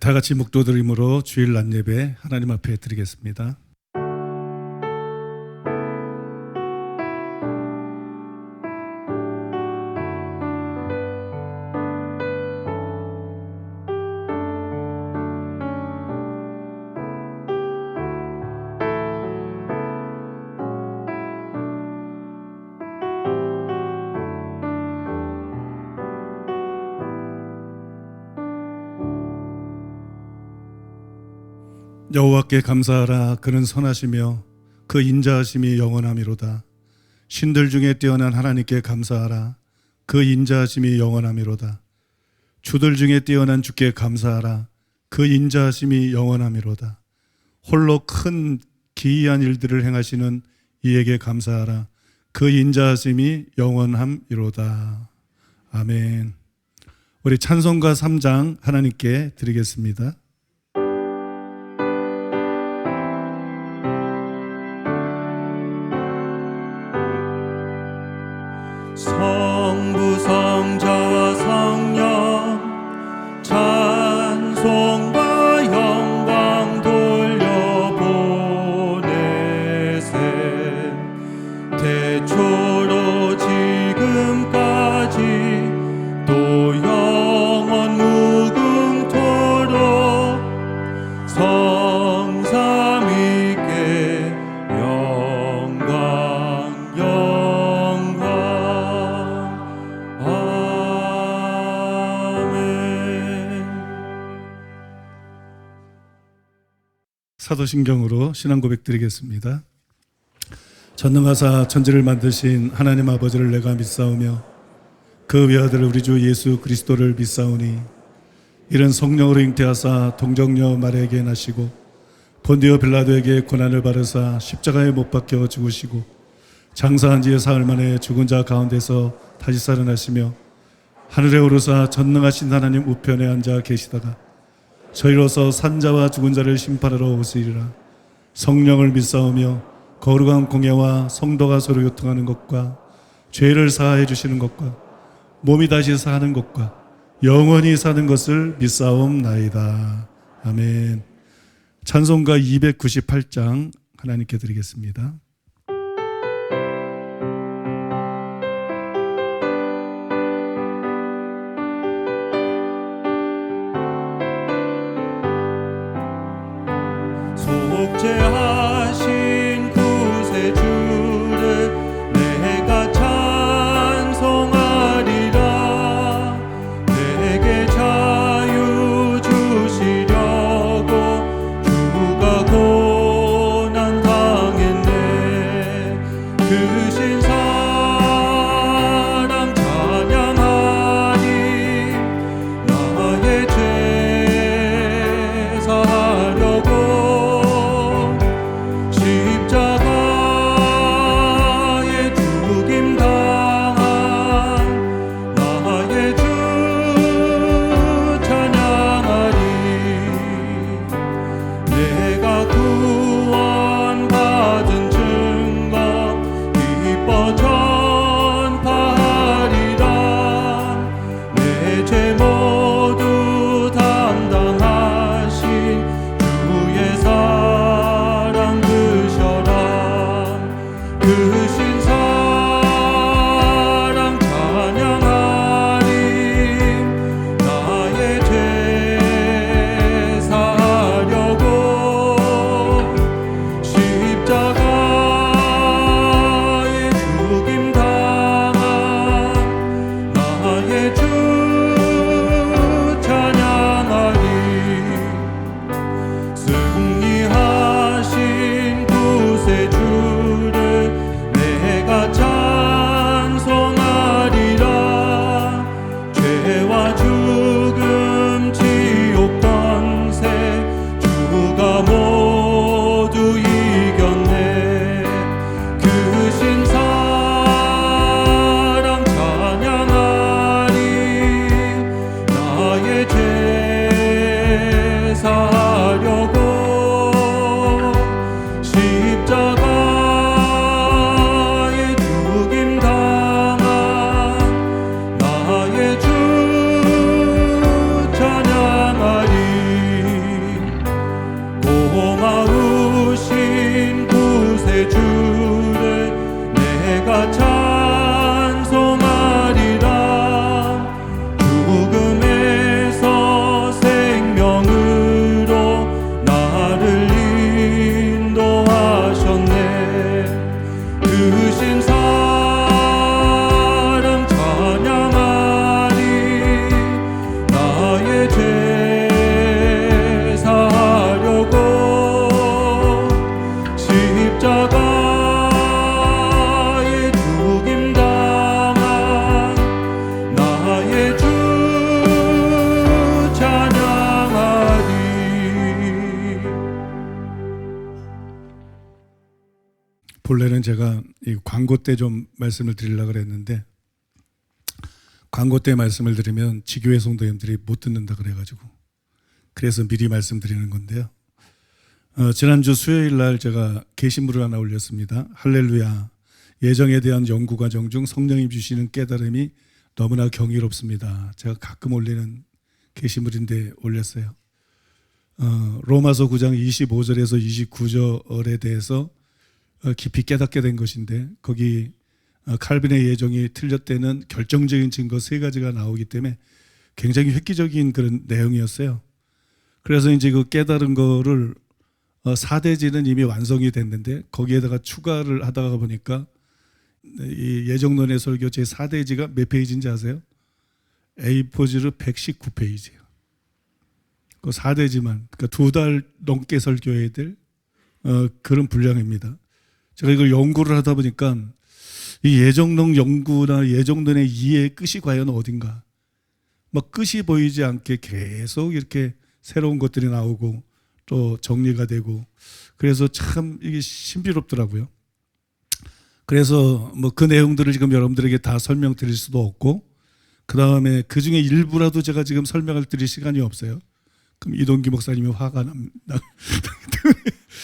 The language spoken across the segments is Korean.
다 같이 묵도드림으로 주일 낮 예배 하나님 앞에 드리겠습니다. 여호와께 감사하라. 그는 선하시며 그 인자하심이 영원하미로다. 신들 중에 뛰어난 하나님께 감사하라. 그 인자하심이 영원하미로다. 주들 중에 뛰어난 주께 감사하라. 그 인자하심이 영원하미로다. 홀로 큰 기이한 일들을 행하시는 이에게 감사하라. 그 인자하심이 영원함이로다. 아멘. 우리 찬송가 3장 하나님께 드리겠습니다. 성부 성자와 성령 찬송과 영광 돌려보내세. 태초로 지금까지 또 영원 무궁토록 성삼위께 영광 사도신경으로 신앙 고백 드리겠습니다. 전능하사 천지를 만드신 하나님 아버지를 내가 믿사오며 그 외아들 우리 주 예수 그리스도를 믿사오니 이는 성령으로 잉태하사 동정녀 마리아에게 나시고 본디오 빌라도에게 고난을 받으사 십자가에 못 박혀 죽으시고 장사한 지 사흘 만에 죽은 자 가운데서 다시 살아나시며 하늘에 오르사 전능하신 하나님 우편에 앉아 계시다가 저희로서 산자와 죽은 자를 심판하러 오시리라. 성령을 믿사오며 거룩한 공예와 성도가 서로 교통하는 것과 죄를 사하여 주시는 것과 몸이 다시 사는 것과 영원히 사는 것을 믿사옵나이다. 아멘. 찬송가 298장 하나님께 드리겠습니다. 속죄하신 구세주를 내가 찬송하리라. 내게 자유 주시려고 주가 고난 당했네. 그 신 사랑 찬양하니 나의 죄 사하려고 본래는 제가 이 광고 때 좀 말씀을 드리려고 그랬는데 광고 때 말씀을 드리면 지교회 성도님들이 못 듣는다 그래가지고 그래서 미리 말씀드리는 건데요. 지난주 수요일 날 제가 게시물을 하나 올렸습니다. 할렐루야. 예정에 대한 연구 과정 중 성령이 주시는 깨달음이 너무나 경이롭습니다. 제가 가끔 올리는 게시물인데 올렸어요. 로마서 9장 25절에서 29절에 대해서 깊이 깨닫게 된 것인데 거기 칼빈의 예정이 틀렸다는 결정적인 증거 3가지가 나오기 때문에 굉장히 획기적인 그런 내용이었어요. 그래서 이제 그 깨달은 거를 4대지는 이미 완성이 됐는데 거기에다가 추가를 하다가 보니까 이 예정론의 설교 제 4대지가 몇 페이지인지 아세요? A4지로 119페이지예요. 그 4대지만 그러니까 2달 넘게 설교해야 될 그런 분량입니다. 제가 이걸 연구를 하다 보니까 이 예정론 연구나 예정론의 이해의 끝이 과연 어딘가 막 끝이 보이지 않게 계속 이렇게 새로운 것들이 나오고 또 정리가 되고 그래서 참 이게 신비롭더라고요. 그래서 뭐 그 내용들을 지금 여러분들에게 다 설명드릴 수도 없고 그 다음에 그 중에 일부라도 제가 지금 설명을 드릴 시간이 없어요. 그럼 이동기 목사님이 화가 납니다.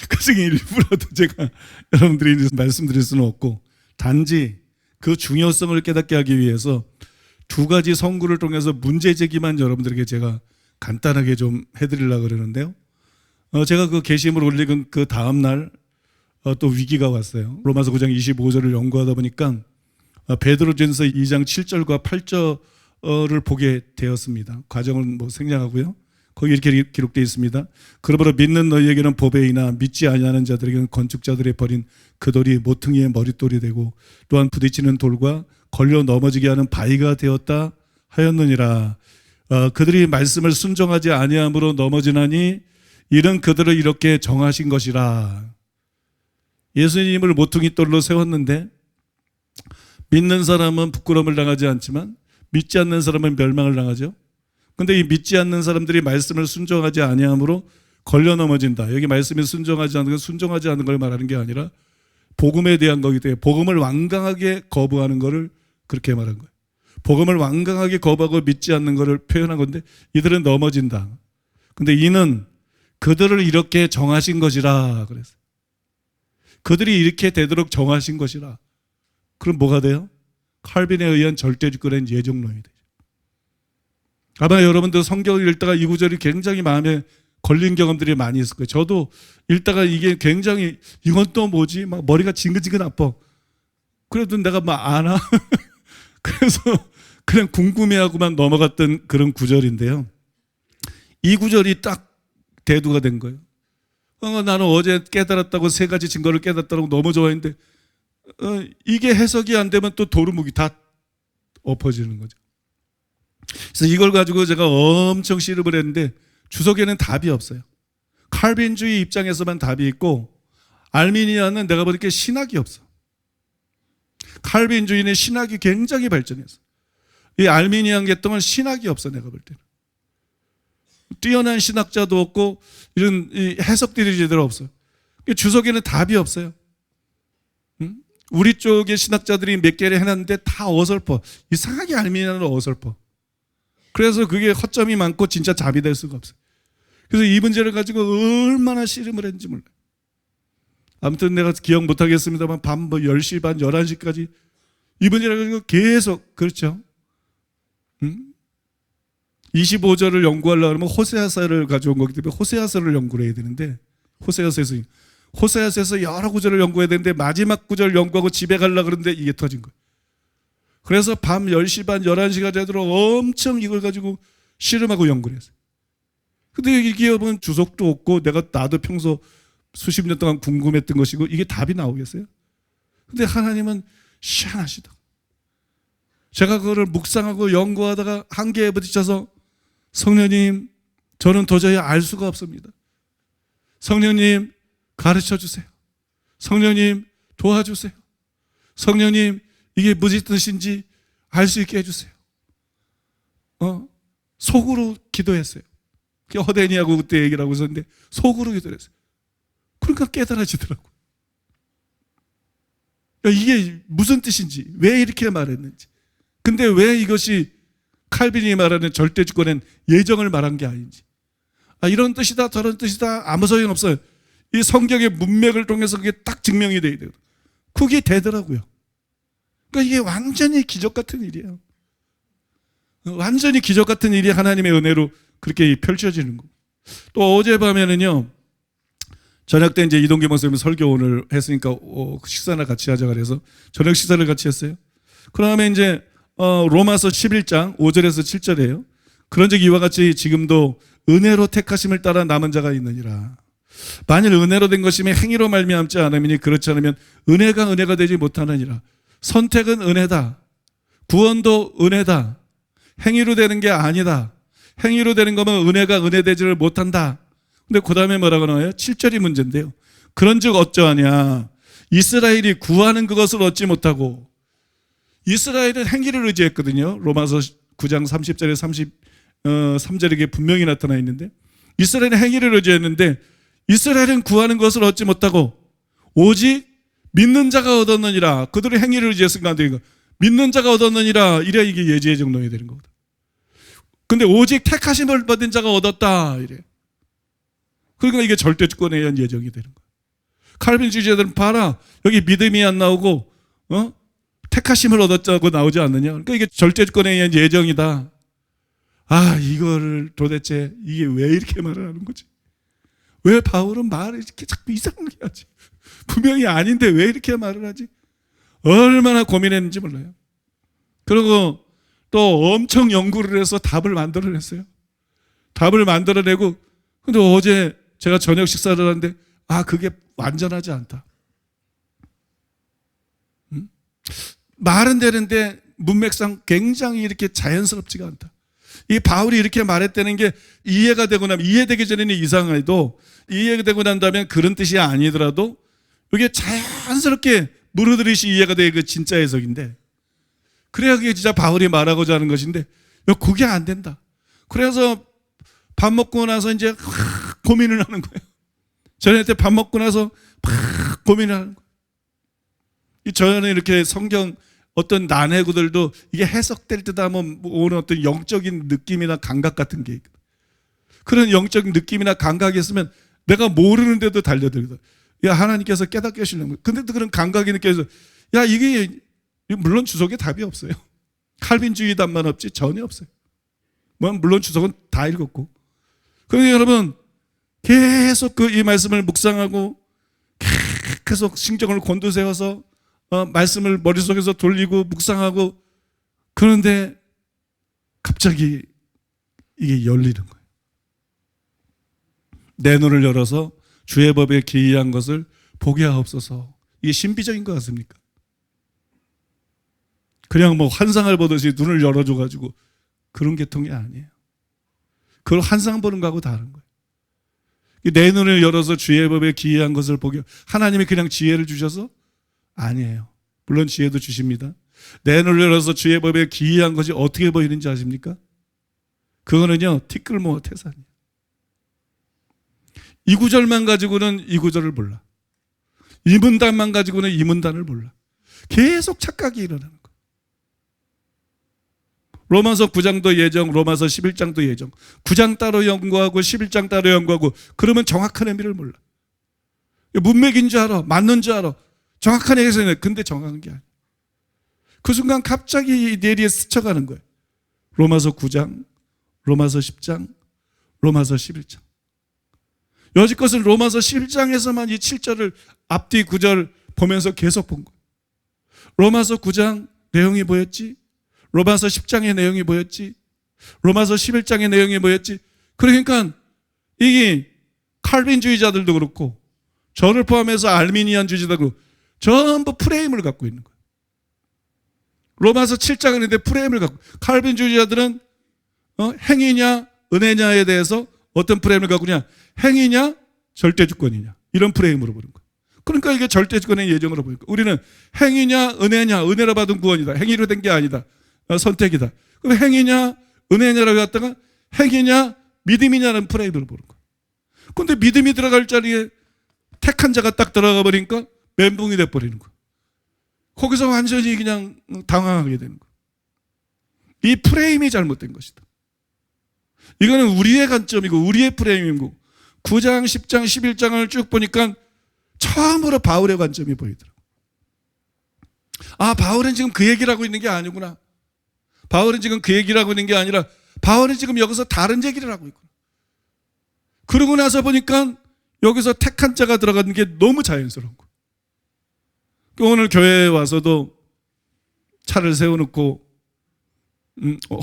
그 중에 일부라도 제가 여러분들이 말씀드릴 수는 없고 단지 그 중요성을 깨닫게 하기 위해서 2가지 선구를 통해서 문제 제기만 여러분들에게 제가 간단하게 좀 해드리려고 그러는데요. 제가 그 게시물 올리는 그 다음 날 또 위기가 왔어요. 로마서 9장 25절을 연구하다 보니까 베드로전서 2장 7절과 8절을 보게 되었습니다. 과정은 뭐 생략하고요. 거기 이렇게 기록되어 있습니다. 그러므로 믿는 너희에게는 보배이나 믿지 아니하는 자들에게는 건축자들의 버린 그 돌이 모퉁이의 머릿돌이 되고 또한 부딪히는 돌과 걸려 넘어지게 하는 바위가 되었다 하였느니라. 그들이 말씀을 순종하지 아니함으로 넘어지나니 이는 그들을 이렇게 정하신 것이라. 예수님을 모퉁이돌로 세웠는데 믿는 사람은 부끄러움을 당하지 않지만 믿지 않는 사람은 멸망을 당하죠. 그런데 이 믿지 않는 사람들이 말씀을 순종하지 아니함으로 걸려 넘어진다. 여기 말씀에 순종하지 않는 건 순종하지 않는 걸 말하는 게 아니라 복음에 대한 거기 때문에 복음을 완강하게 거부하는 거를 그렇게 말한 거예요. 복음을 완강하게 거부하고 믿지 않는 거를 표현한 건데 이들은 넘어진다. 근데 이는 그들을 이렇게 정하신 것이라 그랬어요. 그들이 이렇게 되도록 정하신 것이라. 그럼 뭐가 돼요? 칼빈에 의한 절대주권의 예정론이 되죠. 아마 여러분들 성경을 읽다가 이 구절이 굉장히 마음에 걸린 경험들이 많이 있을 거예요. 저도 읽다가 이게 굉장히 이건 또 뭐지? 막 머리가 징글징글 아파. 그래도 내가 막 아나? 그래서 그냥 궁금해하고만 넘어갔던 그런 구절인데요. 이 구절이 딱 대두가 된 거예요. 나는 어제 깨달았다고 3가지 증거를 깨달았다고 너무 좋아했는데 이게 해석이 안 되면 또 도루묵이 다 엎어지는 거죠. 그래서 이걸 가지고 제가 엄청 씨름을 했는데 주석에는 답이 없어요. 칼빈주의 입장에서만 답이 있고 알미니아는 내가 보니까 신학이 없어. 칼빈주의는 신학이 굉장히 발전했어. 이 알미니안 계통은 신학이 없어. 내가 볼 때는 뛰어난 신학자도 없고 이런 해석들이 제대로 없어요. 주석에는 답이 없어요. 우리 쪽의 신학자들이 몇 개를 해놨는데 다 어설퍼. 이상하게 알미니아는 어설퍼. 그래서 그게 허점이 많고 진짜 답이 될 수가 없어요. 그래서 이 문제를 가지고 얼마나 씨름을 했는지 몰라요. 아무튼 내가 기억 못하겠습니다만 밤 10시 반 11시까지 이 문제를 가지고 계속 그렇죠. 25절을 연구하려고 하면 호세아서를 가져온 거기 때문에 호세아서를 연구를 해야 되는데 호세아서에서 여러 구절을 연구해야 되는데 마지막 구절 연구하고 집에 가려고 그러는데 이게 터진 거예요. 그래서 밤 10시 반 11시가 되도록 엄청 이걸 가지고 씨름하고 연구를 했어요. 근데 이게 여러분 주석도 없고 나도 평소 수십 년 동안 궁금했던 것이고 이게 답이 나오겠어요? 근데 하나님은 희한하시다. 제가 그거를 묵상하고 연구하다가 한계에 부딪혀서 성령님 저는 도저히 알 수가 없습니다. 성령님 가르쳐 주세요. 성령님 도와주세요. 성령님 이게 무슨 뜻인지 알 수 있게 해주세요. 속으로 기도했어요. 허데니하고 그때 얘기를 하고 있었는데 속으로 기도를 했어요. 그러니까 깨달아지더라고요. 이게 무슨 뜻인지, 왜 이렇게 말했는지. 근데 왜 이것이 칼빈이 말하는 절대주권엔 예정을 말한 게 아닌지. 이런 뜻이다 저런 뜻이다 아무 소용 없어요. 이 성경의 문맥을 통해서 그게 딱 증명이 돼야 돼요. 그게 되더라고요. 그러니까 이게 완전히 기적 같은 일이에요. 완전히 기적 같은 일이 하나님의 은혜로 그렇게 펼쳐지는 거. 또 어젯밤에는요, 저녁 때 이제 이동기 목사님 설교 오늘 했으니까 식사나 같이 하자 그래서 저녁 식사를 같이 했어요. 그다음에 이제 로마서 11장 5절에서 7절이에요. 그런즉 이와 같이 지금도 은혜로 택하심을 따라 남은 자가 있느니라. 만일 은혜로 된 것이면 행위로 말미암지 않으니 그렇지 않으면 은혜가 되지 못하느니라. 선택은 은혜다. 구원도 은혜다. 행위로 되는 게 아니다. 행위로 되는 거면 은혜가 은혜되지를 못한다. 근데 그 다음에 뭐라고 나와요? 7절이 문제인데요. 그런즉 어쩌하냐. 이스라엘이 구하는 그것을 얻지 못하고, 이스라엘은 행위를 의지했거든요. 로마서 9장 30절에 33절에 분명히 나타나 있는데, 이스라엘은 행위를 의지했는데 이스라엘은 구하는 것을 얻지 못하고 오직 믿는 자가 얻었느니라. 그들의 행위를 의지했으니까 안 되니까 믿는 자가 얻었느니라. 이래 이게 예지의 정론이 되는 거거든. 근데 오직 택하심을 받은 자가 얻었다 이래. 그러니까 이게 절대주권에 의한 예정이 되는 거야. 칼빈 주의자들은 봐라, 여기 믿음이 안 나오고 택하심을 얻었다고 나오지 않느냐. 그러니까 이게 절대주권에 의한 예정이다. 이거를 도대체 이게 왜 이렇게 말을 하는 거지? 왜 바울은 말을 이렇게 자꾸 이상하게 하지? 분명히 아닌데 왜 이렇게 말을 하지? 얼마나 고민했는지 몰라요. 그리고 또 엄청 연구를 해서 답을 만들어냈어요. 답을 만들어내고, 근데 어제 제가 저녁 식사를 하는데 그게 완전하지 않다. 말은 되는데 문맥상 굉장히 이렇게 자연스럽지가 않다. 이 바울이 이렇게 말했다는 게 이해가 되고 나면, 이해되기 전에는 이상해도 이해가 되고 난 다음에 그런 뜻이 아니더라도 이게 자연스럽게 물어들이시 이해가 돼. 그 진짜 해석인데, 그래야 그게 진짜 바울이 말하고자 하는 것인데 그게 안 된다. 그래서 밥 먹고 나서 이제 고민을 하는 거예요. 저녁 때 밥 먹고 나서 막 고민을 하는 거예요. 저는 이렇게 성경 어떤 난해구들도 이게 해석될 듯 하면 오는 어떤 영적인 느낌이나 감각 같은 게 있거든. 그런 영적인 느낌이나 감각이 있으면 내가 모르는데도 달려들거든. 하나님께서 깨닫게 하시는 거예요. 근데도 그런 감각이 느껴져서 이게 물론 주석에 답이 없어요. 칼빈주의 답만 없지 전혀 없어요. 물론 주석은 다 읽었고. 그러니 여러분 계속 이 말씀을 묵상하고 계속 신경을 곤두세워서 말씀을 머릿속에서 돌리고 묵상하고, 그런데 갑자기 이게 열리는 거예요. 내 눈을 열어서 주의 법에 기이한 것을 보게 하옵소서. 이게 신비적인 것 같습니까? 그냥 환상을 보듯이 눈을 열어줘가지고 그런 계통이 아니에요. 그걸 환상 보는 거하고 다른 거예요. 내 눈을 열어서 주의 법에 기이한 것을 보게, 하나님이 그냥 지혜를 주셔서 아니에요. 물론 지혜도 주십니다. 내 눈을 열어서 주의 법에 기이한 것이 어떻게 보이는지 아십니까? 그거는요, 티끌모아 태산이에요. 이 구절만 가지고는 이 구절을 몰라. 이 문단만 가지고는 이 문단을 몰라. 계속 착각이 일어나는 거예요. 로마서 9장도 예정, 로마서 11장도 예정. 9장 따로 연구하고 11장 따로 연구하고 그러면 정확한 의미를 몰라. 문맥인 줄 알아. 맞는 줄 알아. 정확한 해석이네. 근데 정확한 게 아니야. 그 순간 갑자기 뇌리에 스쳐가는 거예요. 로마서 9장, 로마서 10장, 로마서 11장. 여지껏은 로마서 11장에서만 이 7절을 앞뒤 9절 보면서 계속 본 거예요. 로마서 9장 내용이 뭐였지? 로마서 10장의 내용이 뭐였지? 로마서 11장의 내용이 뭐였지? 그러니까 이게 칼빈주의자들도 그렇고 저를 포함해서 알미니안 주의자들도 전부 프레임을 갖고 있는 거예요. 로마서 7장은 있는데 프레임을 갖고, 칼빈주의자들은 행위냐 은혜냐에 대해서 어떤 프레임을 갖고 있냐? 행위냐 절대주권이냐, 이런 프레임으로 보는 거예요. 그러니까 이게 절대주권의 예정으로 보니까 우리는 행위냐 은혜냐, 은혜로 받은 구원이다, 행위로 된 게 아니다, 선택이다. 그럼 행위냐 은혜냐라고 했다가 행위냐 믿음이냐는 프레임으로 보는 거예요. 그런데 믿음이 들어갈 자리에 택한 자가 딱 들어가 버리니까 멘붕이 돼버리는 거예요. 거기서 완전히 그냥 당황하게 되는 거예요. 이 프레임이 잘못된 것이다. 이거는 우리의 관점이고 우리의 프레임이고 9장, 10장, 11장을 쭉 보니까 처음으로 바울의 관점이 보이더라고요. 아, 바울은 지금 그 얘기를 하고 있는 게 아니구나. 바울은 지금 그 얘기를 하고 있는 게 아니라 바울은 지금 여기서 다른 얘기를 하고 있구나. 그러고 나서 보니까 여기서 택한 자가 들어가는 게 너무 자연스러운 거예요. 오늘 교회에 와서도 차를 세워놓고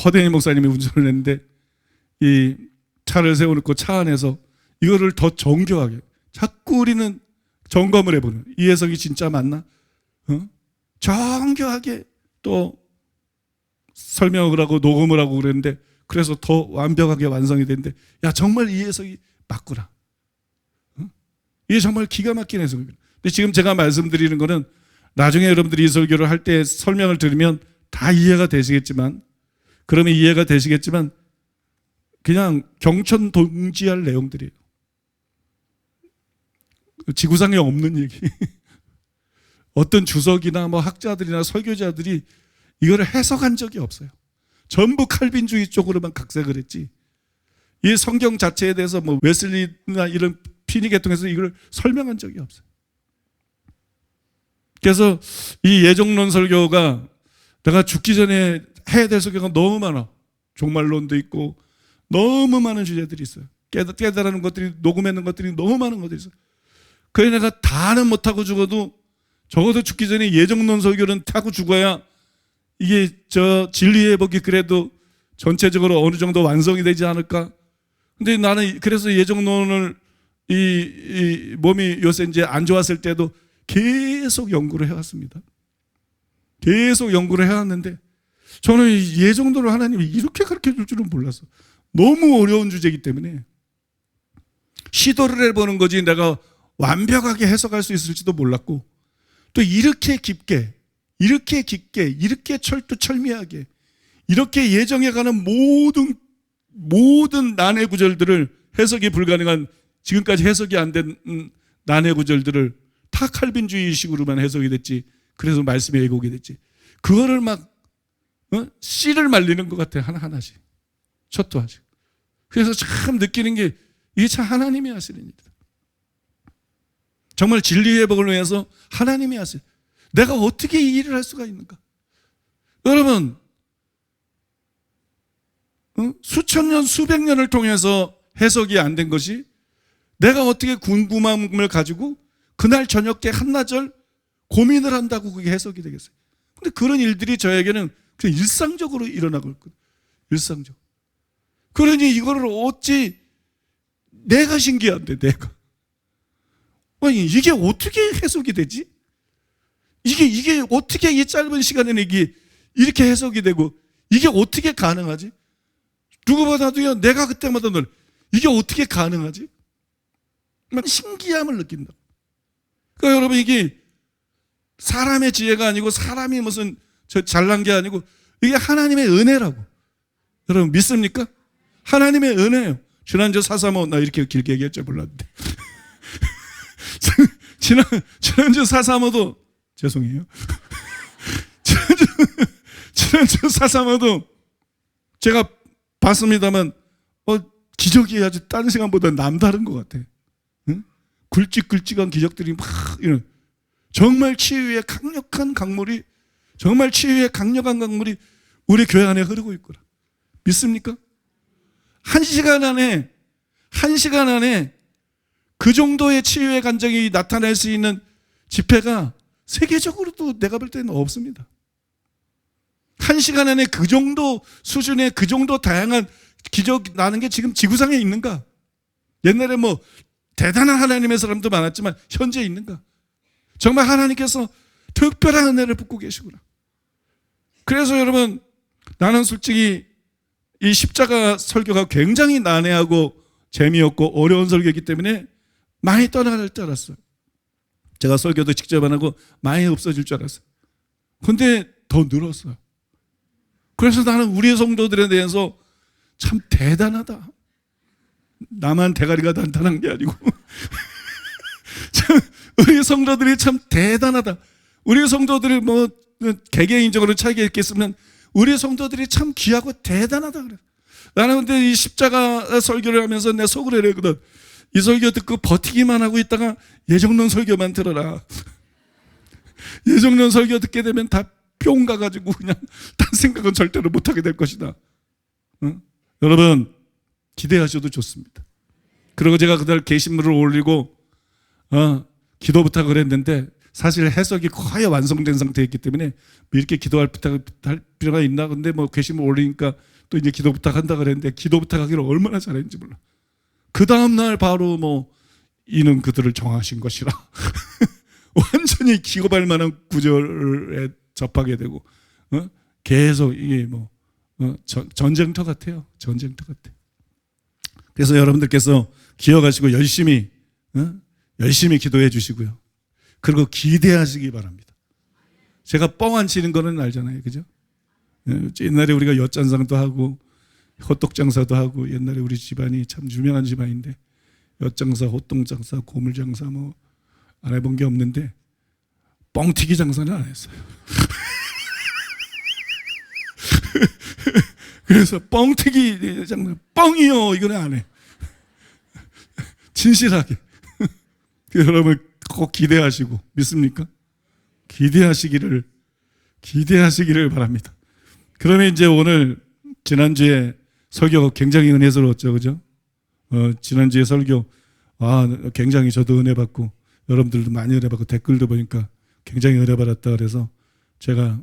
허대니 목사님이 운전을 했는데 이 차를 세워놓고 차 안에서 이거를 더 정교하게 자꾸 우리는 점검을 해보는, 이 해석이 진짜 맞나? 정교하게 또 설명을 하고 녹음을 하고 그랬는데 그래서 더 완벽하게 완성이 됐는데 야, 정말 이 해석이 맞구나. 이게 정말 기가 막힌 해석입니다. 근데 지금 제가 말씀드리는 거는 나중에 여러분들이 이 설교를 할 때 설명을 들으면 다 이해가 되시겠지만, 그러면 이해가 되시겠지만 그냥 경천동지할 내용들이에요. 지구상에 없는 얘기. 어떤 주석이나 뭐 학자들이나 설교자들이 이거를 해석한 적이 없어요. 전부 칼빈주의 쪽으로만 각색을 했지. 이 성경 자체에 대해서 뭐 웨슬리나 이런 피니 계통에서 이걸 설명한 적이 없어요. 그래서 이 예정론 설교가 내가 죽기 전에 해야 될 설교가 너무 많아. 종말론도 있고 너무 많은 주제들이 있어요. 깨달은 것들이, 녹음해놓은 것들이 너무 많은 것들이 있어요. 그래 내가 다는 못하고 죽어도 적어도 죽기 전에 예정론 설교는 타고 죽어야 이게 진리의 회복이 그래도 전체적으로 어느 정도 완성이 되지 않을까. 근데 나는 그래서 예정론을 이 몸이 요새 이제 안 좋았을 때도 계속 연구를 해왔습니다. 계속 연구를 해왔는데 저는 예정론을 하나님이 이렇게 가르쳐 줄 줄은 몰랐어. 너무 어려운 주제이기 때문에 시도를 해보는 거지 내가 완벽하게 해석할 수 있을지도 몰랐고, 또 이렇게 깊게, 이렇게 철두철미하게, 이렇게 예정해가는 모든 난해 구절들을 해석이 불가능한, 지금까지 해석이 안 된 난해 구절들을 다 칼빈주의식으로만 해석이 됐지. 그래서 말씀이 왜곡이 됐지. 그거를 막 씨를 말리는 것 같아, 하나하나씩. 첫-도하씩. 그래서 참 느끼는 게 이게 참 하나님이 하시는 일이다. 정말 진리 회복을 위해서 하나님이 하세요. 내가 어떻게 이 일을 할 수가 있는가? 여러분, 수천 년, 수백 년을 통해서 해석이 안 된 것이 내가 어떻게 궁금함을 가지고 그날 저녁 때 한나절 고민을 한다고 그게 해석이 되겠어요? 근데 그런 일들이 저에게는 그냥 일상적으로 일어나고 있거든요. 일상적으로. 그러니 이거를 어찌 내가 신기한데, 내가. 아니, 이게 어떻게 해석이 되지? 이게 어떻게 이 짧은 시간에 이게 이렇게 해석이 되고 이게 어떻게 가능하지? 누구보다도요, 내가 그때마다 이게 어떻게 가능하지? 막 신기함을 느낀다. 그러니까 여러분, 이게 사람의 지혜가 아니고 사람이 무슨 잘난 게 아니고 이게 하나님의 은혜라고. 여러분 믿습니까? 하나님의 은혜예요. 지난주 435, 나 이렇게 길게 얘기했죠, 몰랐는데. 지난주 435도 죄송해요. 지난주 435도 제가 봤습니다만 기적이 아주 다른 시간보다 남다른 것 같아. 응? 굵직굵직한 기적들이 막 이런, 정말 치유의 강력한 강물이, 정말 치유의 강력한 강물이 우리 교회 안에 흐르고 있구나. 믿습니까? 한 시간 안에 그 정도의 치유의 간정이 나타날 수 있는 집회가 세계적으로도 내가 볼 때는 없습니다. 한 시간 안에 그 정도 수준의, 그 정도 다양한 기적 나는 게 지금 지구상에 있는가? 옛날에 뭐 대단한 하나님의 사람도 많았지만 현재 있는가? 정말 하나님께서 특별한 은혜를 붓고 계시구나. 그래서 여러분, 나는 솔직히 이 십자가 설교가 굉장히 난해하고 재미없고 어려운 설교이기 때문에 많이 떠나갈 줄 알았어요. 제가 설교도 직접 안 하고 많이 없어질 줄 알았어요. 근데 더 늘었어요. 그래서 나는 우리 성도들에 대해서 참 대단하다. 나만 대가리가 단단한 게 아니고 참 우리 성도들이 참 대단하다. 우리 성도들이 뭐 개개인적으로 차이가 있겠으면 우리 성도들이 참 귀하고 대단하다 그래. 나는 근데 이 십자가 설교를 하면서 내 속으로 이랬거든. 이 설교 듣고 버티기만 하고 있다가 예정론 설교만 들어라. 예정론 설교 듣게 되면 다 뿅 가가지고 그냥 딴 생각은 절대로 못하게 될 것이다. 여러분 기대하셔도 좋습니다. 그리고 제가 그날 게시물을 올리고 기도 부탁을 했는데 사실 해석이 거의 완성된 상태였기 때문에 이렇게 기도할 필요가 있나? 근데 뭐 게시물 올리니까 또 이제 기도 부탁한다 그랬는데 기도 부탁하기를 얼마나 잘했는지 몰라. 그 다음날 바로 뭐 이는 그들을 정하신 것이라 완전히 기겁할 만한 구절에 접하게 되고 계속 이게 뭐 전쟁터 같아요. 전쟁터 같아. 그래서 여러분들께서 기억하시고 열심히 기도해 주시고요. 그리고 기대하시기 바랍니다. 제가 뻥 안 치는 거는 알잖아요. 그죠? 옛날에 우리가 엿장사도 하고 호떡 장사도 하고 옛날에 우리 집안이 참 유명한 집안인데 엿장사, 호떡 장사, 고물 장사 뭐 안 해본 게 없는데 뻥튀기 장사는 안 했어요. 그래서 뻥튀기 장사, 뻥이요 이거는 안 해. 진실하게. 여러분 꼭 기대하시고 믿습니까? 기대하시기를 바랍니다. 그러면 이제 오늘 지난주에 설교가 굉장히 은혜스러웠죠, 그죠? 지난주에 설교 굉장히 저도 은혜 받고 여러분들도 많이 은혜 받고 댓글도 보니까 굉장히 은혜 받았다 그래서 제가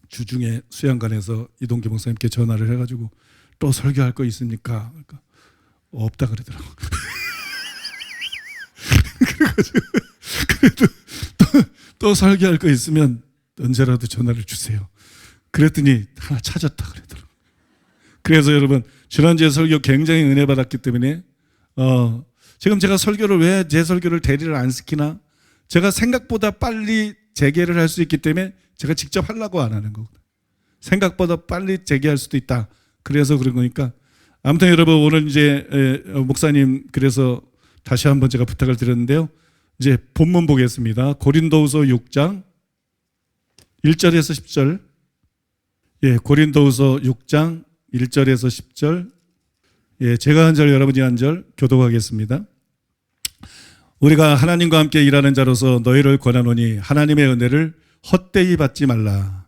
주중에 수양관에서 이동기 목사님께 전화를 해가지고 또 설교할 거 있습니까? 그러니까 없다 그러더라고. 그래가지고 그래도 또 설교할 거 있으면 언제라도 전화를 주세요. 그랬더니 하나 찾았다 그러더라고. 그래서 여러분 지난주에 설교 굉장히 은혜 받았기 때문에 지금 제가 설교를 왜 제 설교를 대리를 안 시키나? 제가 생각보다 빨리 재개를 할 수 있기 때문에 제가 직접 하려고 안 하는 거거든요. 생각보다 빨리 재개할 수도 있다. 그래서 그런 거니까 아무튼 여러분 오늘 이제 목사님 그래서 다시 한번 제가 부탁을 드렸는데요. 이제 본문 보겠습니다. 고린도후서 6장 1절에서 10절. 예, 고린도후서 6장 1절에서 10절. 예, 제가 한 절 여러분이 한 절 교독하겠습니다. 우리가 하나님과 함께 일하는 자로서 너희를 권하노니 하나님의 은혜를 헛되이 받지 말라.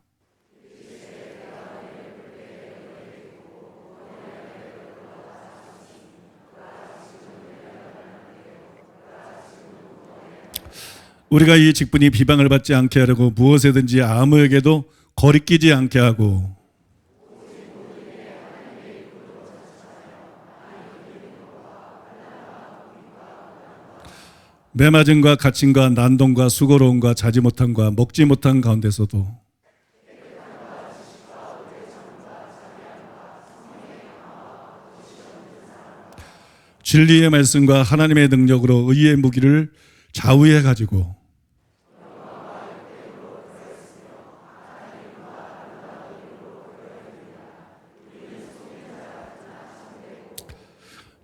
우리가 이 직분이 비방을 받지 않게 하려고 무엇에든지 아무에게도 거리끼지 않게 하고 매맞음과 갇힘과 난동과 수고로움과 자지 못함과 먹지 못한 가운데서도 진리의 말씀과 하나님의 능력으로 의의 무기를 좌우해 가지고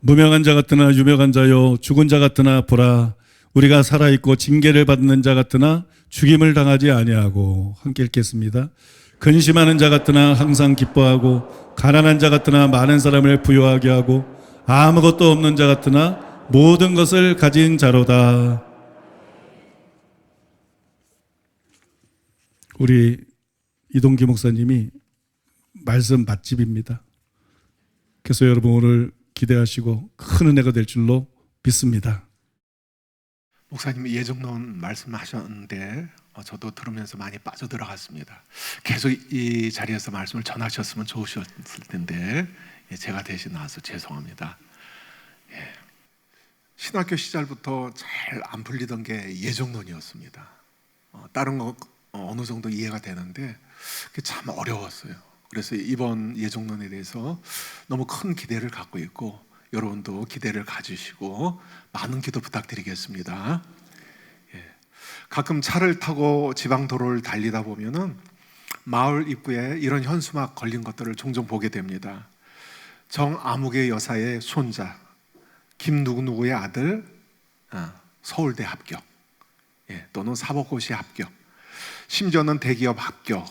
무명한 자 같으나 유명한 자요 죽은 자 같으나 보라 우리가 살아있고 징계를 받는 자 같으나 죽임을 당하지 아니하고 함께 읽겠습니다. 근심하는 자 같으나 항상 기뻐하고 가난한 자 같으나 많은 사람을 부유하게 하고 아무것도 없는 자 같으나 모든 것을 가진 자로다. 우리 이동기 목사님이 말씀 맛집입니다. 그래서 여러분 오늘 기대하시고 큰 은혜가 될 줄로 믿습니다. 목사님이 예정론 말씀하셨는데 저도 들으면서 많이 빠져들어갔습니다. 계속 이 자리에서 말씀을 전하셨으면 좋으셨을 텐데 제가 대신 나와서 죄송합니다. 신학교 시절부터 잘 안 풀리던 게 예정론이었습니다. 다른 거 어느 정도 이해가 되는데 그게 참 어려웠어요. 그래서 이번 예정론에 대해서 너무 큰 기대를 갖고 있고 여러분도 기대를 가지시고 많은 기도 부탁드리겠습니다. 가끔 차를 타고 지방 도로를 달리다 보면은 마을 입구에 이런 현수막 걸린 것들을 종종 보게 됩니다. 정아무개 여사의 손자, 김누구누구의 아들 서울대 합격, 또는 사법고시 합격, 심지어는 대기업 합격,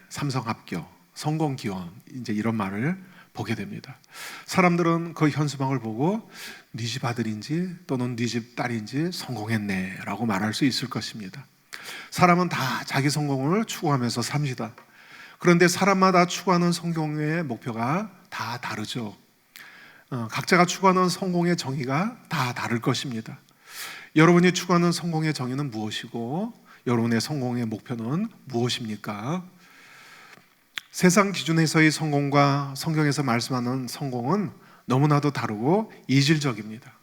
삼성 합격, 성공 기원, 이제 이런 말을 보게 됩니다. 사람들은 그 현수막을 보고 네 집 아들인지 또는 네 집 딸인지 성공했네 라고 말할 수 있을 것입니다. 사람은 다 자기 성공을 추구하면서 삽니다. 그런데 사람마다 추구하는 성공의 목표가 다 다르죠. 각자가 추구하는 성공의 정의가 다 다를 것입니다. 여러분이 추구하는 성공의 정의는 무엇이고 여러분의 성공의 목표는 무엇입니까? 세상 기준에서의 성공과 성경에서 말씀하는 성공은 너무나도 다르고 이질적입니다.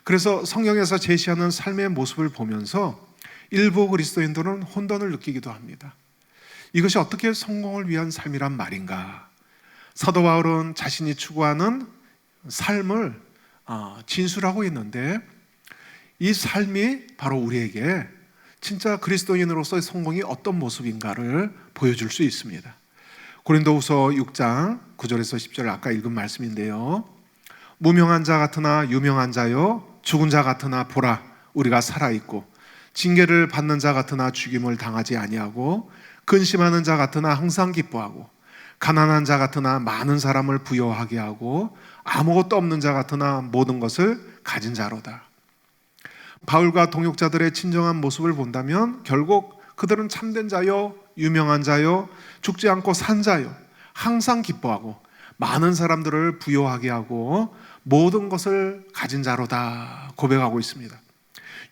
그래서 성경에서 제시하는 삶의 모습을 보면서 일부 그리스도인들은 혼돈을 느끼기도 합니다. 이것이 어떻게 성공을 위한 삶이란 말인가? 사도 바울은 자신이 추구하는 삶을 진술하고 있는데 이 삶이 바로 우리에게 진짜 그리스도인으로서의 성공이 어떤 모습인가를 보여줄 수 있습니다. 고린도후서 6장 9절에서 10절 아까 읽은 말씀인데요. 무명한 자 같으나 유명한 자요 죽은 자 같으나 보라 우리가 살아있고 징계를 받는 자 같으나 죽임을 당하지 아니하고 근심하는 자 같으나 항상 기뻐하고 가난한 자 같으나 많은 사람을 부여하게 하고 아무것도 없는 자 같으나 모든 것을 가진 자로다. 바울과 동역자들의 진정한 모습을 본다면 결국 그들은 참된 자요 유명한 자요 죽지 않고 산 자요 항상 기뻐하고 많은 사람들을 부여하게 하고 모든 것을 가진 자로다 고백하고 있습니다.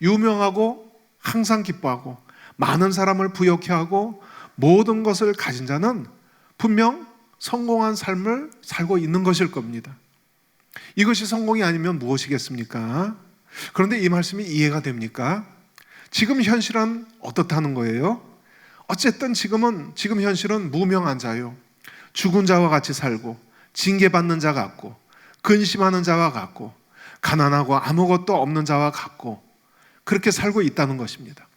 유명하고 항상 기뻐하고 많은 사람을 부여케 하고 모든 것을 가진 자는 분명 성공한 삶을 살고 있는 것일 겁니다. 이것이 성공이 아니면 무엇이겠습니까? 그런데 이 말씀이 이해가 됩니까? 지금 현실은 어떻다는 거예요? 어쨌든 지금 현실은 무명한 자요 죽은 자와 같이 살고 징계받는 자 같고 근심하는 자와 같고 가난하고 아무것도 없는 자와 같고 그렇게 살고 있다는 것입니다.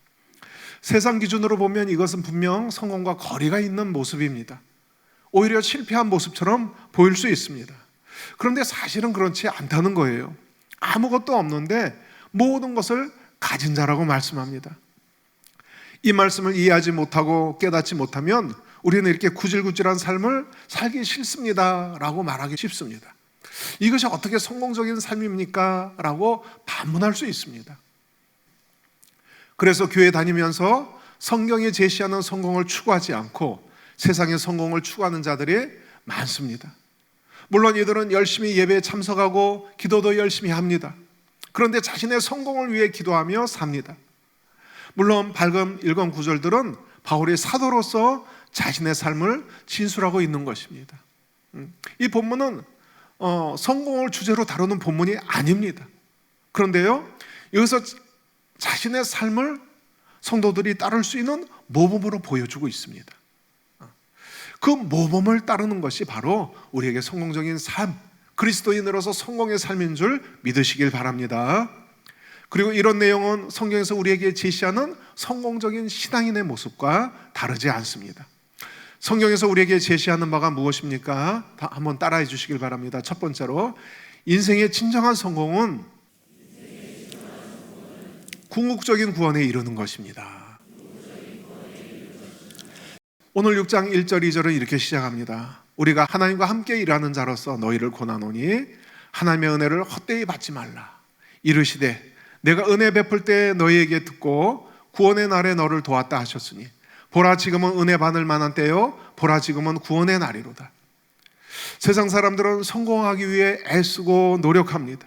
세상 기준으로 보면 이것은 분명 성공과 거리가 있는 모습입니다. 오히려 실패한 모습처럼 보일 수 있습니다. 그런데 사실은 그렇지 않다는 거예요. 아무것도 없는데 모든 것을 가진 자라고 말씀합니다. 이 말씀을 이해하지 못하고 깨닫지 못하면 우리는 이렇게 구질구질한 삶을 살기 싫습니다 라고 말하기 쉽습니다. 이것이 어떻게 성공적인 삶입니까? 라고 반문할 수 있습니다. 그래서 교회 다니면서 성경이 제시하는 성공을 추구하지 않고 세상의 성공을 추구하는 자들이 많습니다. 물론 이들은 열심히 예배에 참석하고 기도도 열심히 합니다. 그런데 자신의 성공을 위해 기도하며 삽니다. 물론 밝은 읽은 구절들은 바울이 사도로서 자신의 삶을 진술하고 있는 것입니다. 이 본문은 성공을 주제로 다루는 본문이 아닙니다. 그런데요, 여기서 자신의 삶을 성도들이 따를 수 있는 모범으로 보여주고 있습니다. 그 모범을 따르는 것이 바로 우리에게 성공적인 삶, 그리스도인으로서 성공의 삶인 줄 믿으시길 바랍니다. 그리고 이런 내용은 성경에서 우리에게 제시하는 성공적인 신앙인의 모습과 다르지 않습니다. 성경에서 우리에게 제시하는 바가 무엇입니까? 한번 따라해 주시길 바랍니다. 첫 번째로 인생의 진정한 성공은 궁극적인 구원에 이르는 것입니다. 오늘 6장 1절 2절은 이렇게 시작합니다. 우리가 하나님과 함께 일하는 자로서 너희를 권하노니 하나님의 은혜를 헛되이 받지 말라. 이르시되 내가 은혜 베풀 때 너희에게 듣고 구원의 날에 너를 도왔다 하셨으니 보라 지금은 은혜 받을 만한 때요 보라 지금은 구원의 날이로다. 세상 사람들은 성공하기 위해 애쓰고 노력합니다.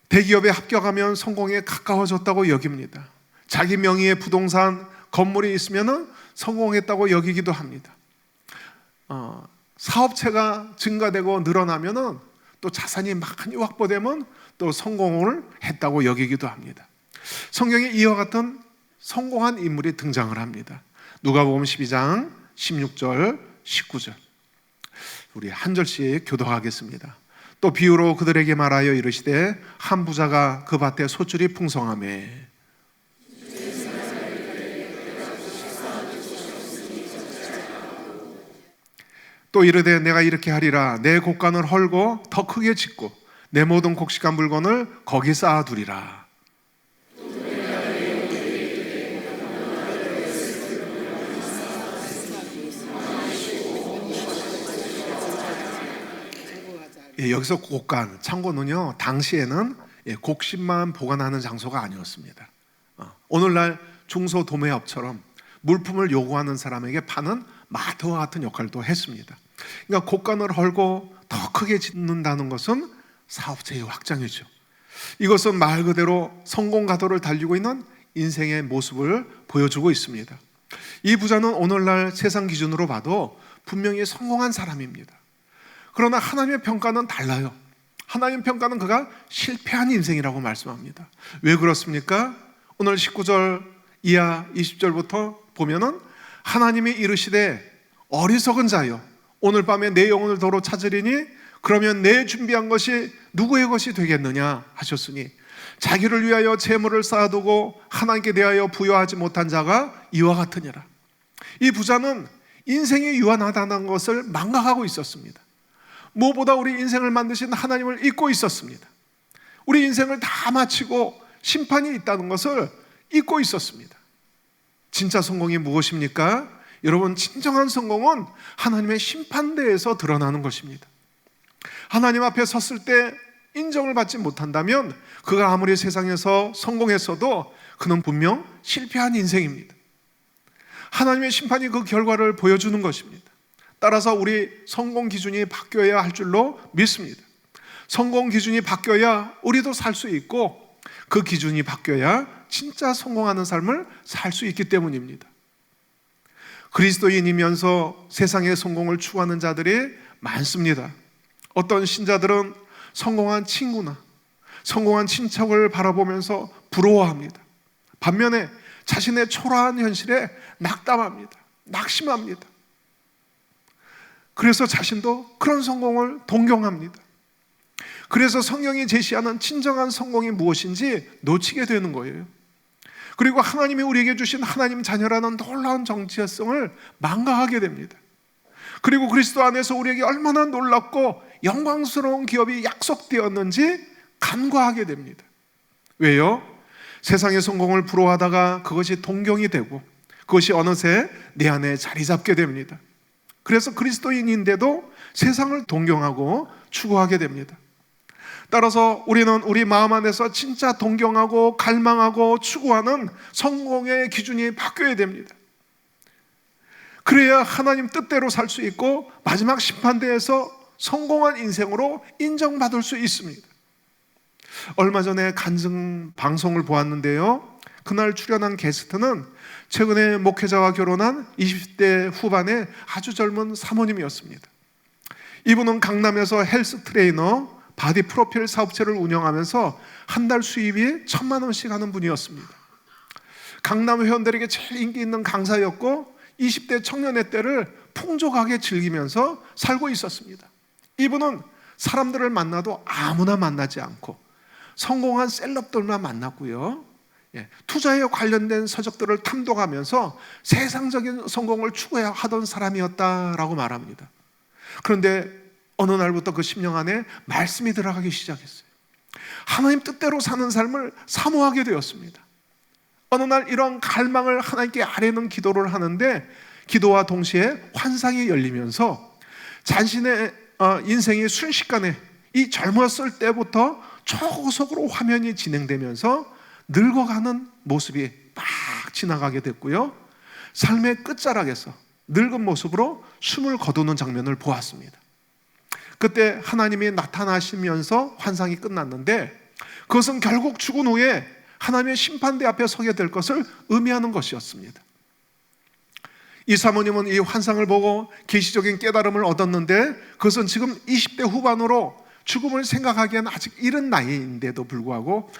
대기업에 합격하면 성공에 가까워졌다고 여깁니다. 자기 명의의 부동산 건물이 있으면 성공했다고 여기기도 합니다. 사업체가 증가되고 늘어나면 또 자산이 많이 확보되면 또 성공을 했다고 여기기도 합니다. 성경에 이와 같은 성공한 인물이 등장을 합니다. 누가복음 12장 16절 19절 우리 한 절씩 교독하겠습니다. 또 비유로 그들에게 말하여 이르시되 한 부자가 그 밭에 소출이 풍성하매 또 이르되 내가 이렇게 하리라 내 곡간을 헐고 더 크게 짓고 내 모든 곡식한 물건을 거기 쌓아두리라. 여기서 곡간, 창고는요 당시에는 곡식만 보관하는 장소가 아니었습니다. 오늘날 중소도매업처럼 물품을 요구하는 사람에게 파는 마트와 같은 역할도 했습니다. 그러니까 곡간을 헐고 더 크게 짓는다는 것은 사업체의 확장이죠. 이것은 말 그대로 성공 가도를 달리고 있는 인생의 모습을 보여주고 있습니다. 이 부자는 오늘날 세상 기준으로 봐도 분명히 성공한 사람입니다. 그러나 하나님의 평가는 달라요. 하나님의 평가는 그가 실패한 인생이라고 말씀합니다. 왜 그렇습니까? 오늘 19절 이하 20절부터 보면은 하나님이 이르시되 어리석은 자여 오늘 밤에 내 영혼을 도로 찾으리니 그러면 내 준비한 것이 누구의 것이 되겠느냐 하셨으니 자기를 위하여 재물을 쌓아두고 하나님께 대하여 부여하지 못한 자가 이와 같으니라. 이 부자는 인생이 유한하다는 것을 망각하고 있었습니다. 무엇보다 우리 인생을 만드신 하나님을 잊고 있었습니다. 우리 인생을 다 마치고 심판이 있다는 것을 잊고 있었습니다. 진짜 성공이 무엇입니까? 여러분, 진정한 성공은 하나님의 심판대에서 드러나는 것입니다. 하나님 앞에 섰을 때 인정을 받지 못한다면 그가 아무리 세상에서 성공했어도 그는 분명 실패한 인생입니다. 하나님의 심판이 그 결과를 보여주는 것입니다. 따라서 우리 성공 기준이 바뀌어야 할 줄로 믿습니다. 성공 기준이 바뀌어야 우리도 살 수 있고 그 기준이 바뀌어야 진짜 성공하는 삶을 살 수 있기 때문입니다. 그리스도인이면서 세상의 성공을 추구하는 자들이 많습니다. 어떤 신자들은 성공한 친구나 성공한 친척을 바라보면서 부러워합니다. 반면에 자신의 초라한 현실에 낙담합니다. 낙심합니다. 그래서 자신도 그런 성공을 동경합니다. 그래서 성경이 제시하는 진정한 성공이 무엇인지 놓치게 되는 거예요. 그리고 하나님이 우리에게 주신 하나님 자녀라는 놀라운 정체성을 망각하게 됩니다. 그리고 그리스도 안에서 우리에게 얼마나 놀랍고 영광스러운 기업이 약속되었는지 간과하게 됩니다. 왜요? 세상의 성공을 부러워하다가 그것이 동경이 되고 그것이 어느새 내 안에 자리 잡게 됩니다. 그래서 그리스도인인데도 세상을 동경하고 추구하게 됩니다. 따라서 우리는 우리 마음 안에서 진짜 동경하고 갈망하고 추구하는 성공의 기준이 바뀌어야 됩니다. 그래야 하나님 뜻대로 살 수 있고 마지막 심판대에서 성공한 인생으로 인정받을 수 있습니다. 얼마 전에 간증 방송을 보았는데요, 그날 출연한 게스트는 최근에 목회자와 결혼한 20대 후반의 아주 젊은 사모님이었습니다. 이분은 강남에서 헬스 트레이너 바디 프로필 사업체를 운영하면서 한 달 수입이 1,000만 원씩 하는 분이었습니다. 강남 회원들에게 제일 인기 있는 강사였고 20대 청년의 때를 풍족하게 즐기면서 살고 있었습니다. 이분은 사람들을 만나도 아무나 만나지 않고 성공한 셀럽들만 만났고요, 투자에 관련된 서적들을 탐독하면서 세상적인 성공을 추구하던 사람이었다라고 말합니다. 그런데 어느 날부터 그 심령 안에 말씀이 들어가기 시작했어요. 하나님 뜻대로 사는 삶을 사모하게 되었습니다. 어느 날 이런 갈망을 하나님께 아뢰는 기도를 하는데 기도와 동시에 환상이 열리면서 자신의 인생이 순식간에 이 젊었을 때부터 초고속으로 화면이 진행되면서 늙어가는 모습이 막 지나가게 됐고요, 삶의 끝자락에서 늙은 모습으로 숨을 거두는 장면을 보았습니다. 그때 하나님이 나타나시면서 환상이 끝났는데 그것은 결국 죽은 후에 하나님의 심판대 앞에 서게 될 것을 의미하는 것이었습니다. 이 사모님은 이 환상을 보고 계시적인 깨달음을 얻었는데 그것은 지금 20대 후반으로 죽음을 생각하기에는 아직 이른 나이인데도 불구하고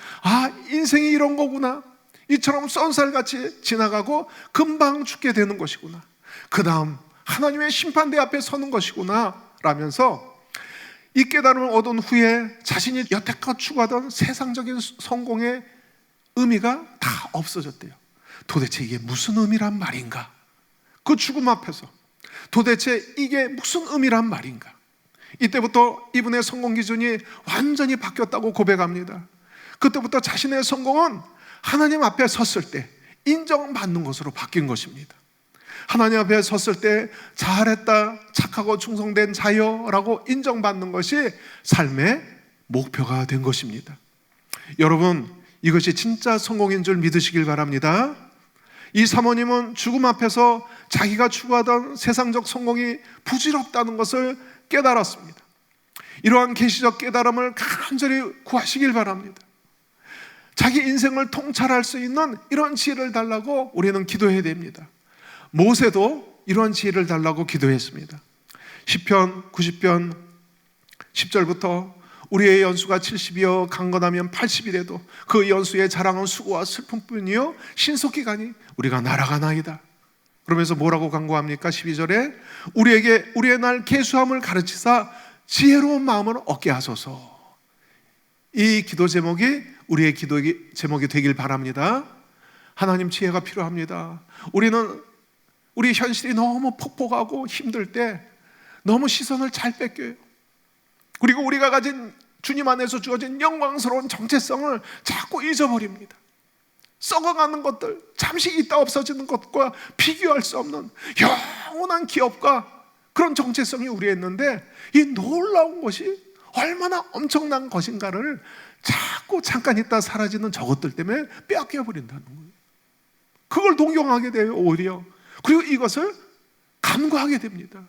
인생이 이런 거구나, 이처럼 쏜살같이 지나가고 금방 죽게 되는 것이구나, 그 다음 하나님의 심판대 앞에 서는 것이구나 라면서 이 깨달음을 얻은 후에 자신이 여태껏 추구하던 세상적인 성공의 의미가 다 없어졌대요. 도대체 이게 무슨 의미란 말인가? 그 죽음 앞에서 도대체 이게 무슨 의미란 말인가? 이때부터 이분의 성공 기준이 완전히 바뀌었다고 고백합니다. 그때부터 자신의 성공은 하나님 앞에 섰을 때 인정받는 것으로 바뀐 것입니다. 하나님 앞에 섰을 때 잘했다, 착하고 충성된 자여라고 인정받는 것이 삶의 목표가 된 것입니다. 여러분, 이것이 진짜 성공인 줄 믿으시길 바랍니다. 이 사모님은 죽음 앞에서 자기가 추구하던 세상적 성공이 부질없다는 것을 깨달았습니다. 이러한 계시적 깨달음을 간절히 구하시길 바랍니다. 자기 인생을 통찰할 수 있는 이런 지혜를 달라고 우리는 기도해야 됩니다. 모세도 이러한 지혜를 달라고 기도했습니다. 시편 90편 10절부터 우리의 연수가 70이여 강건하면 80이라도 그 연수의 자랑은 수고와 슬픔뿐이요 신속히 가니 우리가 날아가나이다. 그러면서 뭐라고 간구합니까? 12절에 우리에게 우리의 날 계수함을 가르치사 지혜로운 마음을 얻게 하소서. 이 기도 제목이 우리의 기도 제목이 되길 바랍니다. 하나님, 지혜가 필요합니다. 우리 현실이 너무 폭복하고 힘들 때 너무 시선을 잘 뺏겨요. 그리고 우리가 가진 주님 안에서 주어진 영광스러운 정체성을 자꾸 잊어버립니다. 썩어가는 것들, 잠시 있다 없어지는 것과 비교할 수 없는 영원한 기업과 그런 정체성이 우리에 있는데, 이 놀라운 것이 얼마나 엄청난 것인가를 자꾸 잠깐 있다 사라지는 저것들 때문에 빼앗겨버린다는 거예요. 그걸 동경하게 돼요, 오히려. 그리고 이것을 간과하게 됩니다.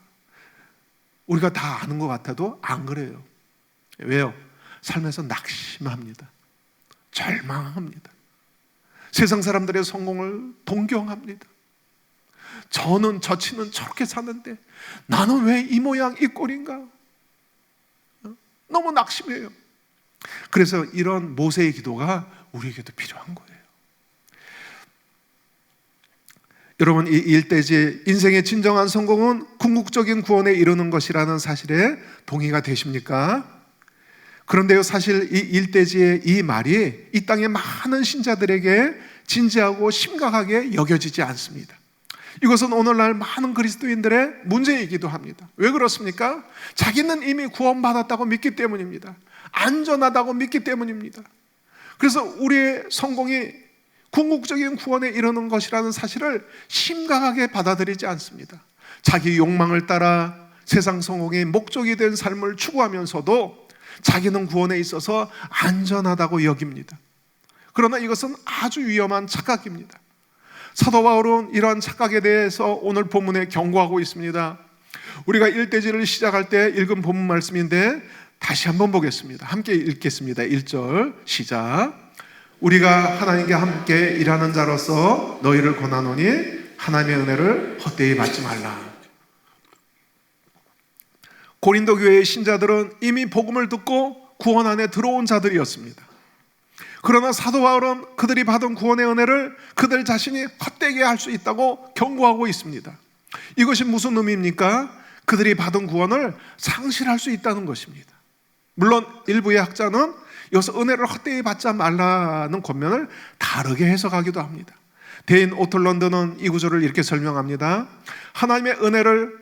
우리가 다 아는 것 같아도 안 그래요. 왜요? 삶에서 낙심합니다. 절망합니다. 세상 사람들의 성공을 동경합니다. 저치는 저렇게 사는데 나는 왜 이 모양 이 꼴인가? 너무 낙심해요. 그래서 이런 모세의 기도가 우리에게도 필요한 거예요. 여러분, 이 일대지 인생의 진정한 성공은 궁극적인 구원에 이르는 것이라는 사실에 동의가 되십니까? 그런데요, 사실 이 일대지의 이 말이 이 땅의 많은 신자들에게 진지하고 심각하게 여겨지지 않습니다. 이것은 오늘날 많은 그리스도인들의 문제이기도 합니다. 왜 그렇습니까? 자기는 이미 구원받았다고 믿기 때문입니다. 안전하다고 믿기 때문입니다. 그래서 우리의 성공이 궁극적인 구원에 이르는 것이라는 사실을 심각하게 받아들이지 않습니다. 자기 욕망을 따라 세상 성공의 목적이 된 삶을 추구하면서도 자기는 구원에 있어서 안전하다고 여깁니다. 그러나 이것은 아주 위험한 착각입니다. 사도 바울은 이러한 착각에 대해서 오늘 본문에 경고하고 있습니다. 우리가 일대지를 시작할 때 읽은 본문 말씀인데 다시 한번 보겠습니다. 함께 읽겠습니다. 1절 시작. 우리가 하나님께 함께 일하는 자로서 너희를 권하노니 하나님의 은혜를 헛되이 받지 말라. 고린도 교회의 신자들은 이미 복음을 듣고 구원 안에 들어온 자들이었습니다. 그러나 사도 바울은 그들이 받은 구원의 은혜를 그들 자신이 헛되게 할 수 있다고 경고하고 있습니다. 이것이 무슨 의미입니까? 그들이 받은 구원을 상실할 수 있다는 것입니다. 물론 일부의 학자는 여기서 은혜를 헛되이 받지 말라는 권면을 다르게 해석하기도 합니다. 데인 오틀런드는 이 구절을 이렇게 설명합니다. 하나님의 은혜를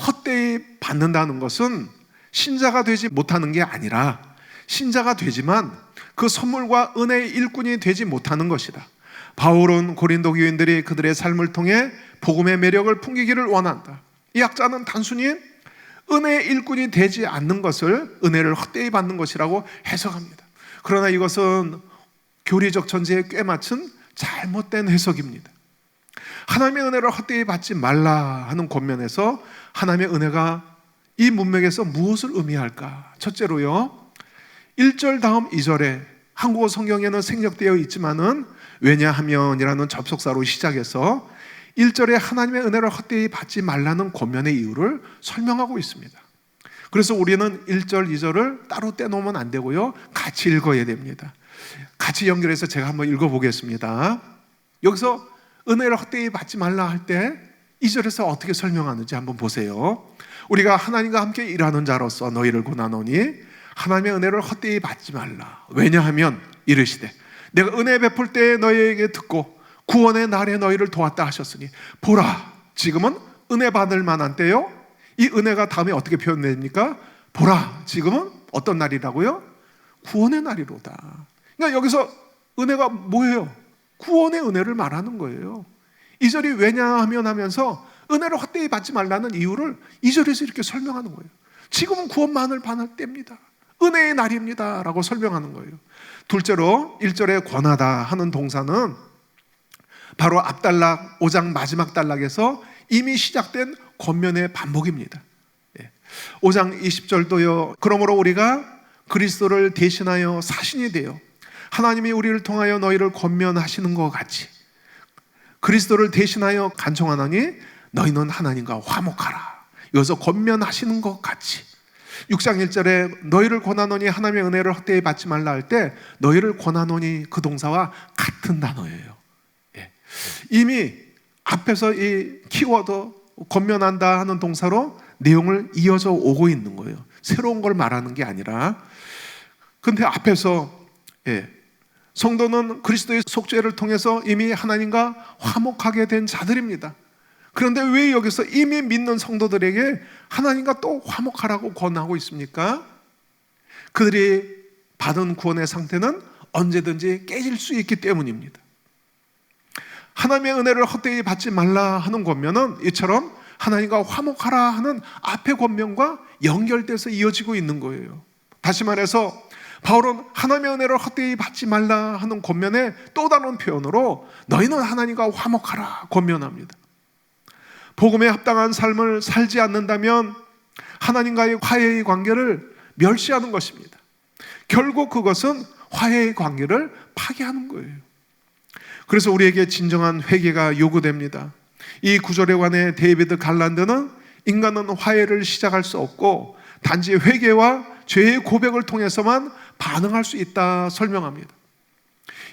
헛되이 받는다는 것은 신자가 되지 못하는 게 아니라 신자가 되지만 그 선물과 은혜의 일꾼이 되지 못하는 것이다. 바울은 고린도 교인들이 그들의 삶을 통해 복음의 매력을 풍기기를 원한다. 이 학자는 단순히 은혜의 일꾼이 되지 않는 것을 은혜를 헛되이 받는 것이라고 해석합니다. 그러나 이것은 교리적 전제에 꿰맞춘 잘못된 해석입니다. 하나님의 은혜를 헛되이 받지 말라 하는 권면에서 하나님의 은혜가 이 문맥에서 무엇을 의미할까? 첫째로요, 1절 다음 2절에 한국어 성경에는 생략되어 있지만은 왜냐하면이라는 접속사로 시작해서 1절에 하나님의 은혜를 헛되이 받지 말라는 권면의 이유를 설명하고 있습니다. 그래서 우리는 1절, 2절을 따로 떼놓으면 안 되고요, 같이 읽어야 됩니다. 같이 연결해서 제가 한번 읽어보겠습니다. 여기서 은혜를 헛되이 받지 말라 할 때 2절에서 어떻게 설명하는지 한번 보세요. 우리가 하나님과 함께 일하는 자로서 너희를 권하노니 하나님의 은혜를 헛되이 받지 말라. 왜냐하면 이르시되 내가 은혜 베풀 때에 너희에게 듣고 구원의 날에 너희를 도왔다 하셨으니 보라, 지금은 은혜 받을 만한 때요. 이 은혜가 다음에 어떻게 표현됩니까? 보라, 지금은 어떤 날이라고요? 구원의 날이로다. 그러니까 여기서 은혜가 뭐예요? 구원의 은혜를 말하는 거예요. 2절이 왜냐하면 하면서 은혜를 헛되이 받지 말라는 이유를 2절에서 이렇게 설명하는 거예요. 지금은 구원만을 받을 때입니다. 은혜의 날입니다 라고 설명하는 거예요. 둘째로 1절에 권하다 하는 동사는 바로 앞단락 5장 마지막 단락에서 이미 시작된 권면의 반복입니다. 5장 20절도요. 그러므로 우리가 그리스도를 대신하여 사신이 되어 하나님이 우리를 통하여 너희를 권면하시는 것 같이 그리스도를 대신하여 간청하노니 너희는 하나님과 화목하라. 여기서 권면하시는 것 같이 6장 1절에 너희를 권하노니 하나님의 은혜를 헛되이 받지 말라 할 때 너희를 권하노니 그 동사와 같은 단어예요. 이미 앞에서 이 키워드 권면한다 하는 동사로 내용을 이어져 오고 있는 거예요. 새로운 걸 말하는 게 아니라. 근데 앞에서 성도는 그리스도의 속죄를 통해서 이미 하나님과 화목하게 된 자들입니다. 그런데 왜 여기서 이미 믿는 성도들에게 하나님과 또 화목하라고 권하고 있습니까? 그들이 받은 구원의 상태는 언제든지 깨질 수 있기 때문입니다. 하나님의 은혜를 헛되이 받지 말라 하는 권면은 이처럼 하나님과 화목하라 하는 앞의 권면과 연결돼서 이어지고 있는 거예요. 다시 말해서 바울은 하나님의 은혜를 헛되이 받지 말라 하는 권면의 또 다른 표현으로 너희는 하나님과 화목하라 권면합니다. 복음에 합당한 삶을 살지 않는다면 하나님과의 화해의 관계를 멸시하는 것입니다. 결국 그것은 화해의 관계를 파괴하는 거예요. 그래서 우리에게 진정한 회개가 요구됩니다. 이 구절에 관해 데이비드 갈란드는 인간은 화해를 시작할 수 없고 단지 회개와 죄의 고백을 통해서만 반응할 수 있다 설명합니다.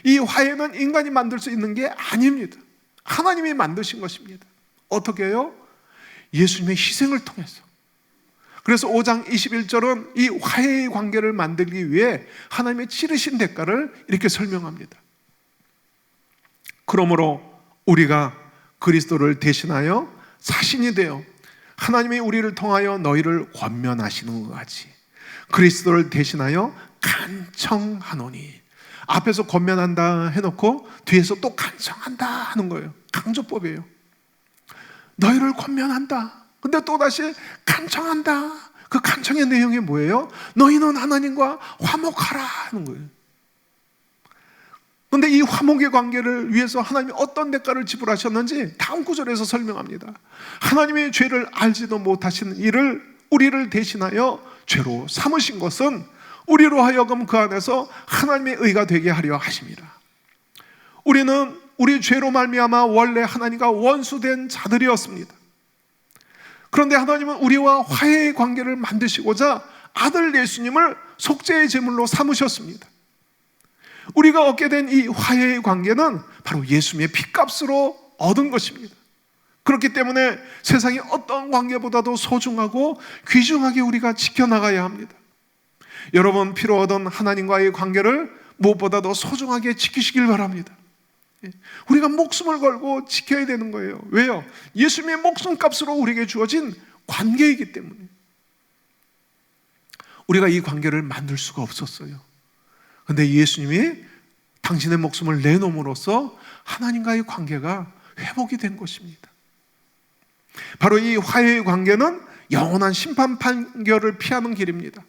이 화해는 인간이 만들 수 있는 게 아닙니다. 하나님이 만드신 것입니다. 어떻게 해요? 예수님의 희생을 통해서. 그래서 5장 21절은 이 화해의 관계를 만들기 위해 하나님의 치르신 대가를 이렇게 설명합니다. 그러므로 우리가 그리스도를 대신하여 사신이 되어 하나님이 우리를 통하여 너희를 권면하시는 것 같이 그리스도를 대신하여 간청하노니. 앞에서 권면한다 해놓고 뒤에서 또 간청한다 하는 거예요. 강조법이에요. 너희를 권면한다. 근데 또다시 간청한다. 그 간청의 내용이 뭐예요? 너희는 하나님과 화목하라 하는 거예요. 그런데 이 화목의 관계를 위해서 하나님이 어떤 대가를 지불하셨는지 다음 구절에서 설명합니다. 하나님의 죄를 알지도 못하시는 이를 우리를 대신하여 죄로 삼으신 것은 우리로 하여금 그 안에서 하나님의 의가 되게 하려 하심이라. 우리는 우리 죄로 말미암아 원래 하나님과 원수된 자들이었습니다. 그런데 하나님은 우리와 화해의 관계를 만드시고자 아들 예수님을 속죄의 제물로 삼으셨습니다. 우리가 얻게 된 이 화해의 관계는 바로 예수님의 피값으로 얻은 것입니다. 그렇기 때문에 세상의 어떤 관계보다도 소중하고 귀중하게 우리가 지켜나가야 합니다. 여러분 필요 얻은 하나님과의 관계를 무엇보다도 소중하게 지키시길 바랍니다. 우리가 목숨을 걸고 지켜야 되는 거예요. 왜요? 예수님의 목숨값으로 우리에게 주어진 관계이기 때문에. 우리가 이 관계를 만들 수가 없었어요. 그런데 예수님이 당신의 목숨을 내놓음으로써 하나님과의 관계가 회복이 된 것입니다. 바로 이 화해의 관계는 영원한 심판 판결을 피하는 길입니다.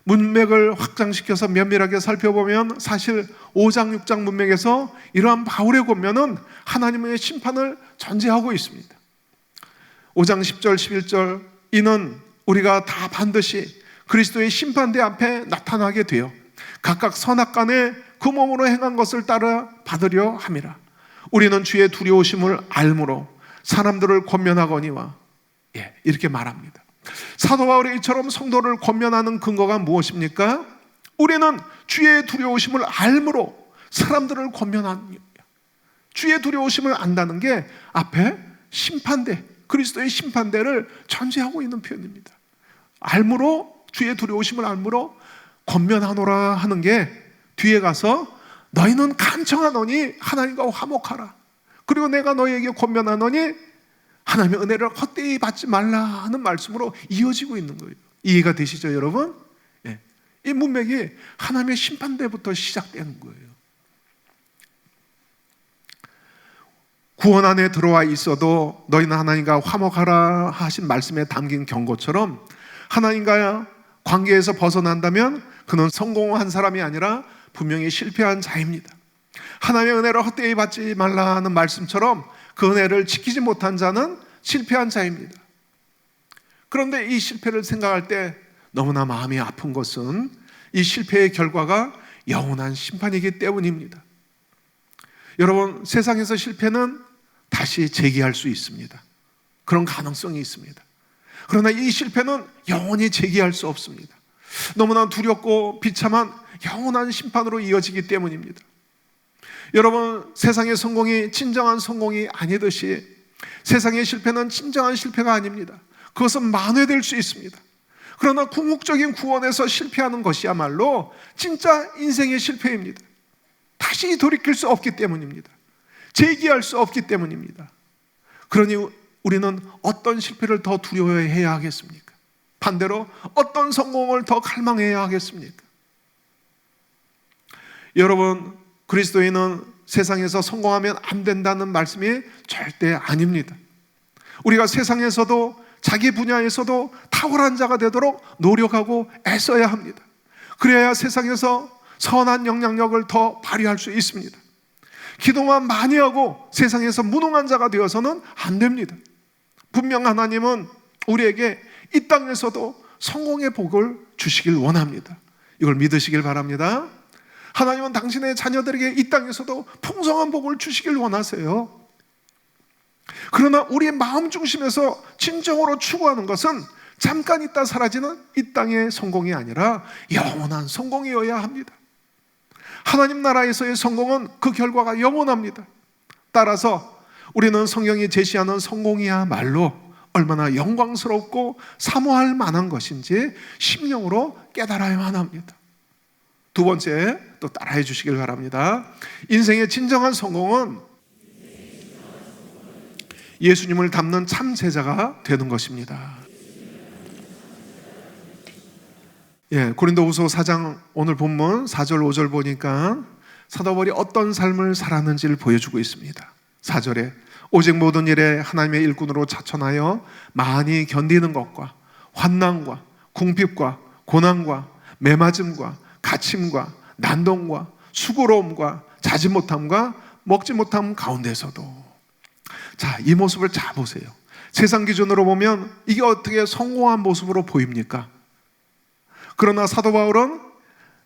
문맥을 확장시켜서 면밀하게 살펴보면 사실 5장 6장 문맥에서 이러한 바울의 권면은 하나님의 심판을 전제하고 있습니다. 5장 10절 11절 이는 우리가 다 반드시 그리스도의 심판대 앞에 나타나게 되어 각각 선악간에 그 몸으로 행한 것을 따라 받으려 함이라. 우리는 주의 두려우심을 알므로 사람들을 권면하거니와 이렇게 말합니다. 사도 바울이 이처럼 성도를 권면하는 근거가 무엇입니까? 우리는 주의 두려우심을 알므로 사람들을 권면하는. 주의 두려우심을 안다는 게 앞에 심판대, 그리스도의 심판대를 전제하고 있는 표현입니다. 알므로, 주의 두려우심을 알므로 권면하노라 하는 게 뒤에 가서 너희는 간청하노니 하나님과 화목하라. 그리고 내가 너희에게 권면하노니 하나님의 은혜를 헛되이 받지 말라 하는 말씀으로 이어지고 있는 거예요. 이해가 되시죠, 여러분? 이 문맥이 하나님의 심판대부터 시작되는 거예요. 구원 안에 들어와 있어도 너희는 하나님과 화목하라 하신 말씀에 담긴 경고처럼 하나님과 관계에서 벗어난다면 그는 성공한 사람이 아니라 분명히 실패한 자입니다. 하나님의 은혜를 헛되이 받지 말라는 말씀처럼 그 은혜를 지키지 못한 자는 실패한 자입니다. 그런데 이 실패를 생각할 때 너무나 마음이 아픈 것은 이 실패의 결과가 영원한 심판이기 때문입니다. 여러분, 세상에서 실패는 다시 재기할 수 있습니다. 그런 가능성이 있습니다. 그러나 이 실패는 영원히 재기할 수 없습니다. 너무나 두렵고 비참한 영원한 심판으로 이어지기 때문입니다. 여러분, 세상의 성공이 진정한 성공이 아니듯이 세상의 실패는 진정한 실패가 아닙니다. 그것은 만회될 수 있습니다. 그러나 궁극적인 구원에서 실패하는 것이야말로 진짜 인생의 실패입니다. 다시 돌이킬 수 없기 때문입니다. 재기할 수 없기 때문입니다. 그러니 우리는 어떤 실패를 더 두려워해야 하겠습니까? 반대로 어떤 성공을 더 갈망해야 하겠습니까? 여러분, 그리스도인은 세상에서 성공하면 안 된다는 말씀이 절대 아닙니다. 우리가 세상에서도 자기 분야에서도 탁월한 자가 되도록 노력하고 애써야 합니다. 그래야 세상에서 선한 영향력을 더 발휘할 수 있습니다. 기도만 많이 하고 세상에서 무능한 자가 되어서는 안 됩니다. 분명 하나님은 우리에게 이 땅에서도 성공의 복을 주시길 원합니다. 이걸 믿으시길 바랍니다. 하나님은 당신의 자녀들에게 이 땅에서도 풍성한 복을 주시길 원하세요. 그러나 우리의 마음 중심에서 진정으로 추구하는 것은 잠깐 있다 사라지는 이 땅의 성공이 아니라 영원한 성공이어야 합니다. 하나님 나라에서의 성공은 그 결과가 영원합니다. 따라서 우리는 성경이 제시하는 성공이야말로 얼마나 영광스럽고 사모할 만한 것인지 심령으로 깨달아야만 합니다. 두 번째, 또 따라해 주시길 바랍니다. 인생의 진정한 성공은 예수님을 닮는 참 제자가 되는 것입니다. 고린도후서 4장 오늘 본문 4절 5절 보니까 사도 바울이 어떤 삶을 살았는지를 보여주고 있습니다. 4절에 오직 모든 일에 하나님의 일꾼으로 자천하여 많이 견디는 것과 환난과 궁핍과 고난과 매맞음과 갇힘과 난동과 수고로움과 자지 못함과 먹지 못함 가운데서도, 자, 이 모습을 잘 보세요. 세상 기준으로 보면 이게 어떻게 성공한 모습으로 보입니까? 그러나 사도 바울은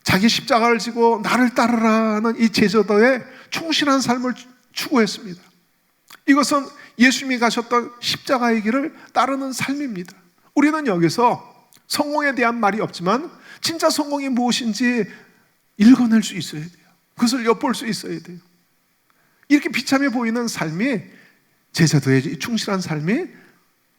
자기 십자가를 지고 나를 따르라는 이 제자도에 충실한 삶을 추구했습니다. 이것은 예수님이 가셨던 십자가의 길을 따르는 삶입니다. 우리는 여기서 성공에 대한 말이 없지만 진짜 성공이 무엇인지 읽어낼 수 있어야 돼요. 그것을 엿볼 수 있어야 돼요. 이렇게 비참해 보이는 삶이, 제자도의 충실한 삶이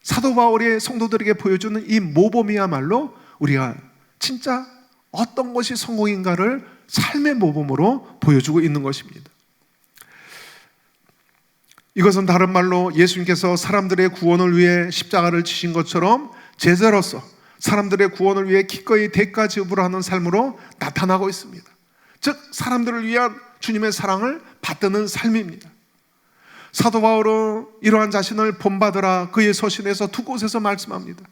사도 바울이 성도들에게 보여주는 이 모범이야말로 우리가 진짜 어떤 것이 성공인가를 삶의 모범으로 보여주고 있는 것입니다. 이것은 다른 말로 예수님께서 사람들의 구원을 위해 십자가를 지신 것처럼 제자로서 사람들의 구원을 위해 기꺼이 대가 지불을 하는 삶으로 나타나고 있습니다. 즉, 사람들을 위한 주님의 사랑을 받드는 삶입니다. 사도 바울은 이러한 자신을 본받으라 그의 서신에서 두 곳에서 말씀합니다.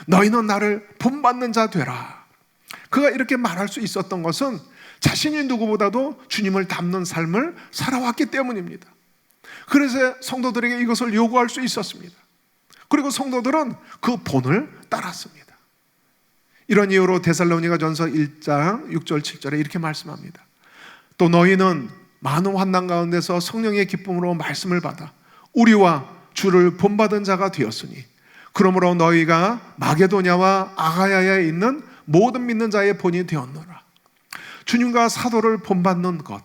너희는 나를 본받는 자 되라. 그가 이렇게 말할 수 있었던 것은 자신이 누구보다도 주님을 닮는 삶을 살아왔기 때문입니다. 그래서 성도들에게 이것을 요구할 수 있었습니다. 그리고 성도들은 그 본을 따랐습니다. 이런 이유로 데살로니가전서 1장 6절 7절에 이렇게 말씀합니다. 또 너희는 많은 환난 가운데서 성령의 기쁨으로 말씀을 받아 우리와 주를 본받은 자가 되었으니 그러므로 너희가 마게도냐와 아가야에 있는 모든 믿는 자의 본이 되었노라. 주님과 사도를 본받는 것,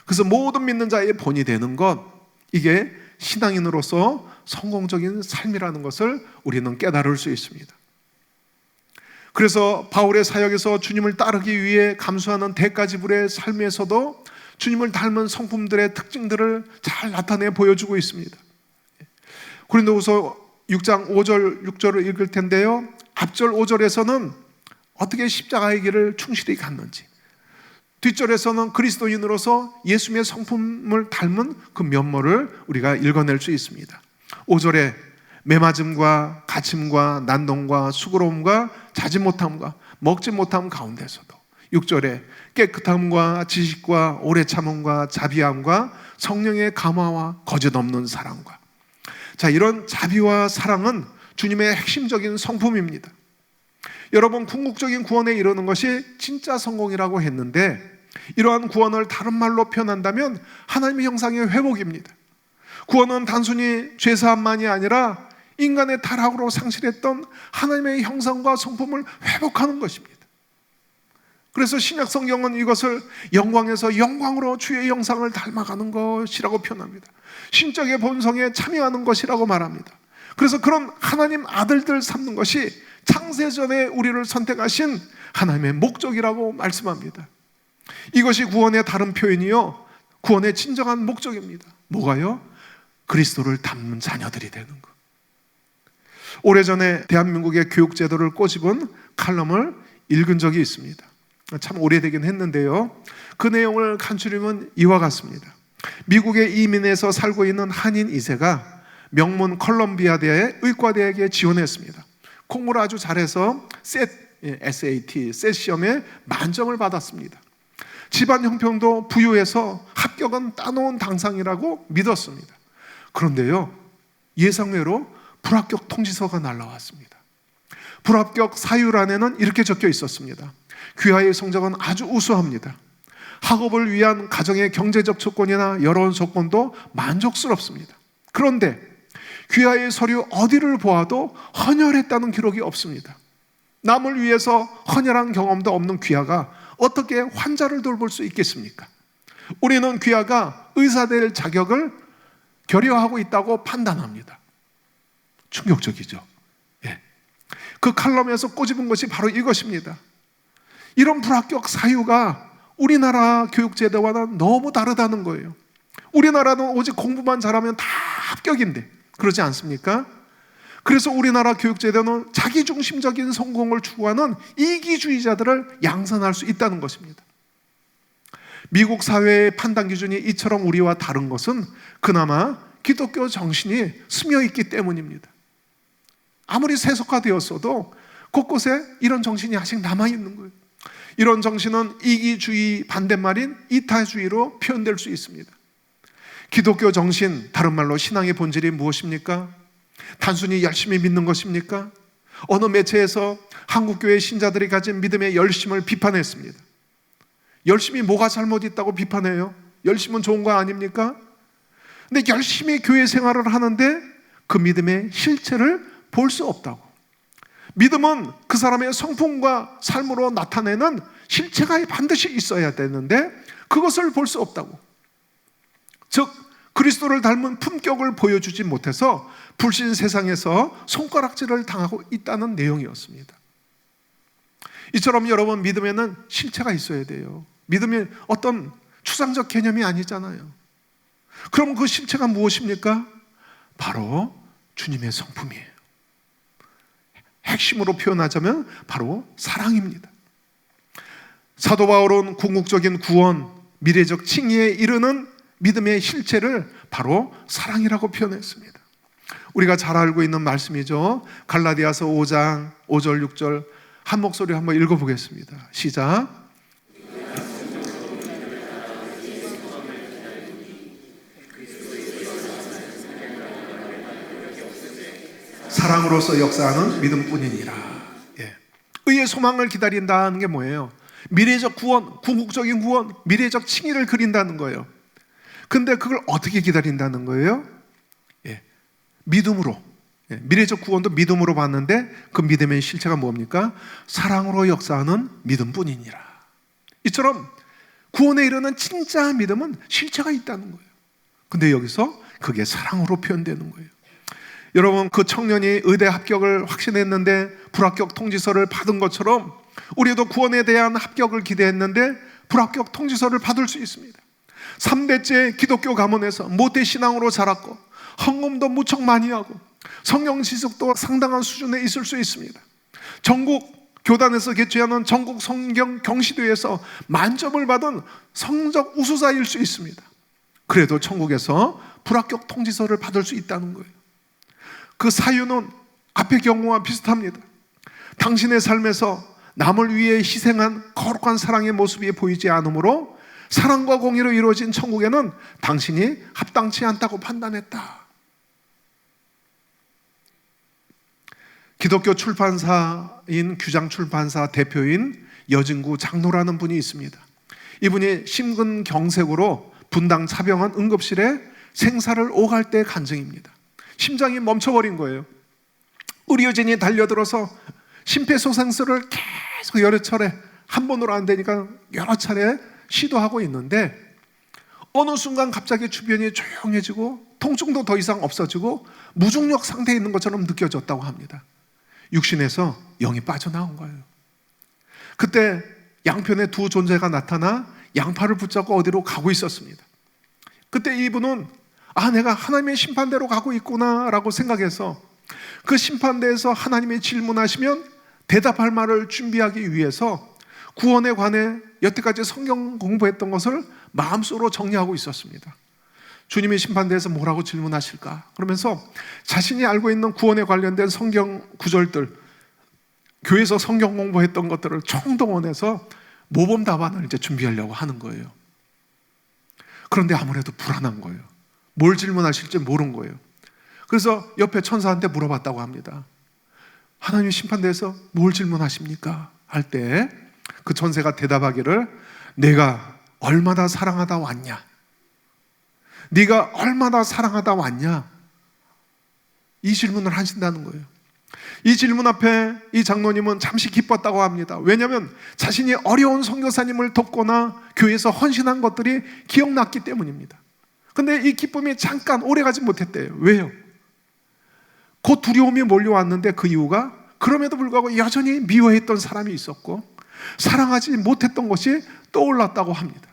그래서 모든 믿는 자의 본이 되는 것, 이게 신앙인으로서 성공적인 삶이라는 것을 우리는 깨달을 수 있습니다. 그래서 바울의 사역에서 주님을 따르기 위해 감수하는 대가 지불의 삶에서도 주님을 닮은 성품들의 특징들을 잘 나타내 보여주고 있습니다. 고린도후서 6장 5절 6절을 읽을 텐데요, 앞절 5절에서는 어떻게 십자가의 길을 충실히 갔는지, 뒷절에서는 그리스도인으로서 예수님의 성품을 닮은 그 면모를 우리가 읽어낼 수 있습니다. 5절에 매맞음과 갇힘과 난동과 수고로움과 자지 못함과 먹지 못함 가운데서도, 6절에 깨끗함과 지식과 오래 참음과 자비함과 성령의 감화와 거짓 없는 사랑과. 자, 이런 자비와 사랑은 주님의 핵심적인 성품입니다. 여러분, 궁극적인 구원에 이르는 것이 진짜 성공이라고 했는데, 이러한 구원을 다른 말로 표현한다면 하나님의 형상의 회복입니다. 구원은 단순히 죄사함만이 아니라 인간의 타락으로 상실했던 하나님의 형상과 성품을 회복하는 것입니다. 그래서 신약 성경은 이것을 영광에서 영광으로 주의 형상을 닮아가는 것이라고 표현합니다. 신적의 본성에 참여하는 것이라고 말합니다. 그래서 그런 하나님 아들들 삼는 것이 창세전에 우리를 선택하신 하나님의 목적이라고 말씀합니다. 이것이 구원의 다른 표현이요, 구원의 진정한 목적입니다. 뭐가요? 그리스도를 닮는 자녀들이 되는 것. 오래전에 대한민국의 교육제도를 꼬집은 칼럼을 읽은 적이 있습니다. 참 오래되긴 했는데요, 그 내용을 간추리면 이와 같습니다. 미국의 이민해서 살고 있는 한인 2세가 명문 컬럼비아대의 의과대학에 지원했습니다. 공부를 아주 잘해서 SAT 시험에 만점을 받았습니다. 집안 형편도 부유해서 합격은 따놓은 당상이라고 믿었습니다. 그런데요, 예상외로 불합격 통지서가 날라왔습니다. 불합격 사유란에는 이렇게 적혀 있었습니다. 귀하의 성적은 아주 우수합니다. 학업을 위한 가정의 경제적 조건이나 여러 조건도 만족스럽습니다. 그런데 귀하의 서류 어디를 보아도 헌혈했다는 기록이 없습니다. 남을 위해서 헌혈한 경험도 없는 귀하가 어떻게 환자를 돌볼 수 있겠습니까? 우리는 귀하가 의사 될 자격을 결여하고 있다고 판단합니다. 충격적이죠. 예. 그 칼럼에서 꼬집은 것이 바로 이것입니다. 이런 불합격 사유가 우리나라 교육제도와는 너무 다르다는 거예요. 우리나라는 오직 공부만 잘하면 다 합격인데, 그러지 않습니까? 그래서 우리나라 교육제도는 자기중심적인 성공을 추구하는 이기주의자들을 양산할 수 있다는 것입니다. 미국 사회의 판단 기준이 이처럼 우리와 다른 것은 그나마 기독교 정신이 스며있기 때문입니다. 아무리 세속화되었어도 곳곳에 이런 정신이 아직 남아있는 거예요. 이런 정신은 이기주의 반대말인 이타주의로 표현될 수 있습니다. 기독교 정신, 다른 말로 신앙의 본질이 무엇입니까? 단순히 열심히 믿는 것입니까? 어느 매체에서 한국교회 신자들이 가진 믿음의 열심을 비판했습니다. 열심히 뭐가 잘못 있다고 비판해요? 열심은 좋은 거 아닙니까? 근데 열심히 교회 생활을 하는데 그 믿음의 실체를 볼 수 없다고. 믿음은 그 사람의 성품과 삶으로 나타내는 실체가 반드시 있어야 되는데 그것을 볼 수 없다고. 즉 그리스도를 닮은 품격을 보여주지 못해서 불신 세상에서 손가락질을 당하고 있다는 내용이었습니다. 이처럼 여러분, 믿음에는 실체가 있어야 돼요. 믿음이 어떤 추상적 개념이 아니잖아요. 그럼 그 실체가 무엇입니까? 바로 주님의 성품이에요. 핵심으로 표현하자면 바로 사랑입니다. 사도 바울은 궁극적인 구원, 미래적 칭의에 이르는 믿음의 실체를 바로 사랑이라고 표현했습니다. 우리가 잘 알고 있는 말씀이죠. 갈라디아서 5장 5절 6절 한 목소리 한번 읽어보겠습니다. 시작. 사랑으로서 역사하는 믿음뿐이니라. 예. 의의 소망을 기다린다는 게 뭐예요? 미래적 구원, 궁극적인 구원, 미래적 칭의를 그린다는 거예요. 근데 그걸 어떻게 기다린다는 거예요? 예. 믿음으로. 예. 미래적 구원도 믿음으로 봤는데 그 믿음의 실체가 뭡니까? 사랑으로 역사하는 믿음뿐이니라. 이처럼 구원에 이르는 진짜 믿음은 실체가 있다는 거예요. 근데 여기서 그게 사랑으로 표현되는 거예요. 여러분, 그 청년이 의대 합격을 확신했는데 불합격 통지서를 받은 것처럼 우리도 구원에 대한 합격을 기대했는데 불합격 통지서를 받을 수 있습니다. 3대째 기독교 가문에서 모태신앙으로 자랐고 헌금도 무척 많이 하고 성경 지식도 상당한 수준에 있을 수 있습니다. 전국 교단에서 개최하는 전국 성경 경시대회에서 만점을 받은 성적 우수자일 수 있습니다. 그래도 천국에서 불합격 통지서를 받을 수 있다는 거예요. 그 사유는 앞의 경우와 비슷합니다. 당신의 삶에서 남을 위해 희생한 거룩한 사랑의 모습이 보이지 않으므로 사랑과 공의로 이루어진 천국에는 당신이 합당치 않다고 판단했다. 기독교 출판사인 규장출판사 대표인 여진구 장로라는 분이 있습니다. 이분이 심근경색으로 분당 차병원 응급실에 생사를 오갈 때 간증입니다. 심장이 멈춰버린 거예요. 의료진이 달려들어서 심폐소생술을 계속 여러 차례, 한 번으로 안 되니까 여러 차례 시도하고 있는데 어느 순간 갑자기 주변이 조용해지고 통증도 더 이상 없어지고 무중력 상태에 있는 것처럼 느껴졌다고 합니다. 육신에서 영이 빠져나온 거예요. 그때 양편의 두 존재가 나타나 양팔을 붙잡고 어디로 가고 있었습니다. 그때 이분은 내가 하나님의 심판대로 가고 있구나 라고 생각해서 그 심판대에서 하나님이 질문하시면 대답할 말을 준비하기 위해서 구원에 관해 여태까지 성경 공부했던 것을 마음속으로 정리하고 있었습니다. 주님이 심판대에서 뭐라고 질문하실까? 그러면서 자신이 알고 있는 구원에 관련된 성경 구절들, 교회에서 성경 공부했던 것들을 총동원해서 모범 답안을 이제 준비하려고 하는 거예요. 그런데 아무래도 불안한 거예요. 뭘 질문하실지 모르는 거예요. 그래서 옆에 천사한테 물어봤다고 합니다. 하나님 심판대에서 뭘 질문하십니까? 할 때 그 천사가 대답하기를 내가 얼마나 사랑하다 왔냐? 네가 얼마나 사랑하다 왔냐? 이 질문을 하신다는 거예요. 이 질문 앞에 이 장로님은 잠시 기뻤다고 합니다. 왜냐하면 자신이 어려운 선교사님을 돕거나 교회에서 헌신한 것들이 기억났기 때문입니다. 근데 이 기쁨이 잠깐 오래가지 못했대요. 왜요? 곧 두려움이 몰려왔는데 그 이유가 그럼에도 불구하고 여전히 미워했던 사람이 있었고 사랑하지 못했던 것이 떠올랐다고 합니다.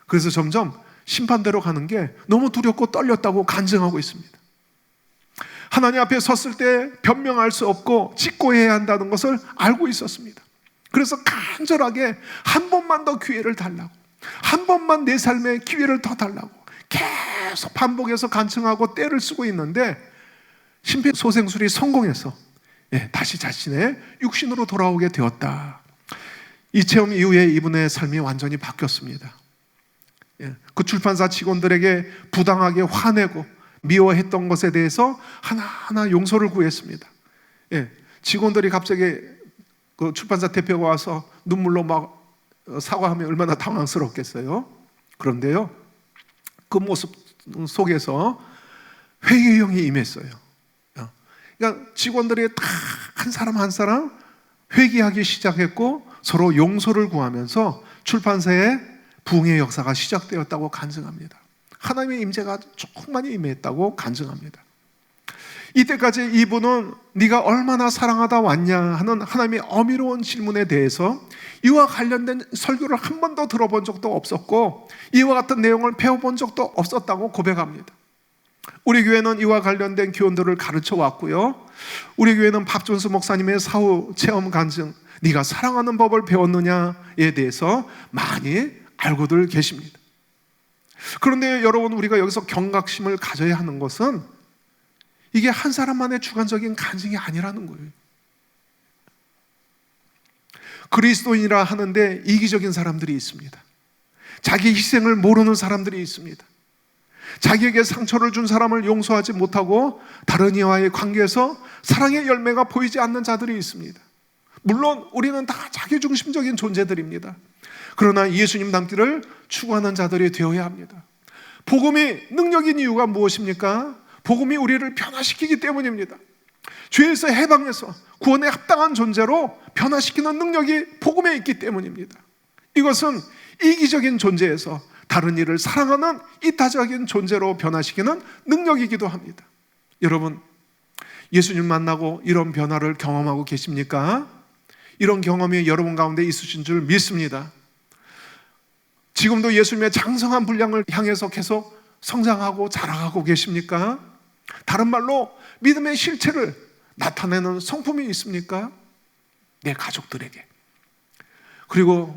그래서 점점 심판대로 가는 게 너무 두렵고 떨렸다고 간증하고 있습니다. 하나님 앞에 섰을 때 변명할 수 없고 직고해야 한다는 것을 알고 있었습니다. 그래서 간절하게 한 번만 더 기회를 달라고, 한 번만 내 삶에 기회를 더 달라고 계속 반복해서 간증하고 떼를 쓰고 있는데 심폐소생술이 성공해서 다시 자신의 육신으로 돌아오게 되었다. 이 체험 이후에 이분의 삶이 완전히 바뀌었습니다. 그 출판사 직원들에게 부당하게 화내고 미워했던 것에 대해서 하나하나 용서를 구했습니다. 직원들이 갑자기 그 출판사 대표가 와서 눈물로 막 사과하면 얼마나 당황스럽겠어요. 그런데요, 그 모습 속에서 회개의 영이 임했어요. 그러니까 직원들이 다 한 사람 한 사람 회개하기 시작했고 서로 용서를 구하면서 출판사의 부흥의 역사가 시작되었다고 간증합니다. 하나님의 임재가 조금만이 임했다고 간증합니다. 이때까지 이분은 네가 얼마나 사랑하다 왔냐 하는 하나님의 어미로운 질문에 대해서 이와 관련된 설교를 한 번도 들어본 적도 없었고 이와 같은 내용을 배워본 적도 없었다고 고백합니다. 우리 교회는 이와 관련된 교훈들을 가르쳐 왔고요. 우리 교회는 박존수 목사님의 사후 체험 간증, 네가 사랑하는 법을 배웠느냐에 대해서 많이 알고들 계십니다. 그런데 여러분, 우리가 여기서 경각심을 가져야 하는 것은 이게 한 사람만의 주관적인 간증이 아니라는 거예요. 그리스도인이라 하는데 이기적인 사람들이 있습니다. 자기 희생을 모르는 사람들이 있습니다. 자기에게 상처를 준 사람을 용서하지 못하고 다른 이와의 관계에서 사랑의 열매가 보이지 않는 자들이 있습니다. 물론 우리는 다 자기중심적인 존재들입니다. 그러나 예수님 닮기를 추구하는 자들이 되어야 합니다. 복음이 능력인 이유가 무엇입니까? 복음이 우리를 변화시키기 때문입니다. 죄에서 해방해서 구원에 합당한 존재로 변화시키는 능력이 복음에 있기 때문입니다. 이것은 이기적인 존재에서 다른 이를 사랑하는 이타적인 존재로 변화시키는 능력이기도 합니다. 여러분, 예수님 만나고 이런 변화를 경험하고 계십니까? 이런 경험이 여러분 가운데 있으신 줄 믿습니다. 지금도 예수님의 장성한 분량을 향해서 계속 성장하고 자라가고 계십니까? 다른 말로 믿음의 실체를 나타내는 성품이 있습니까? 내 가족들에게, 그리고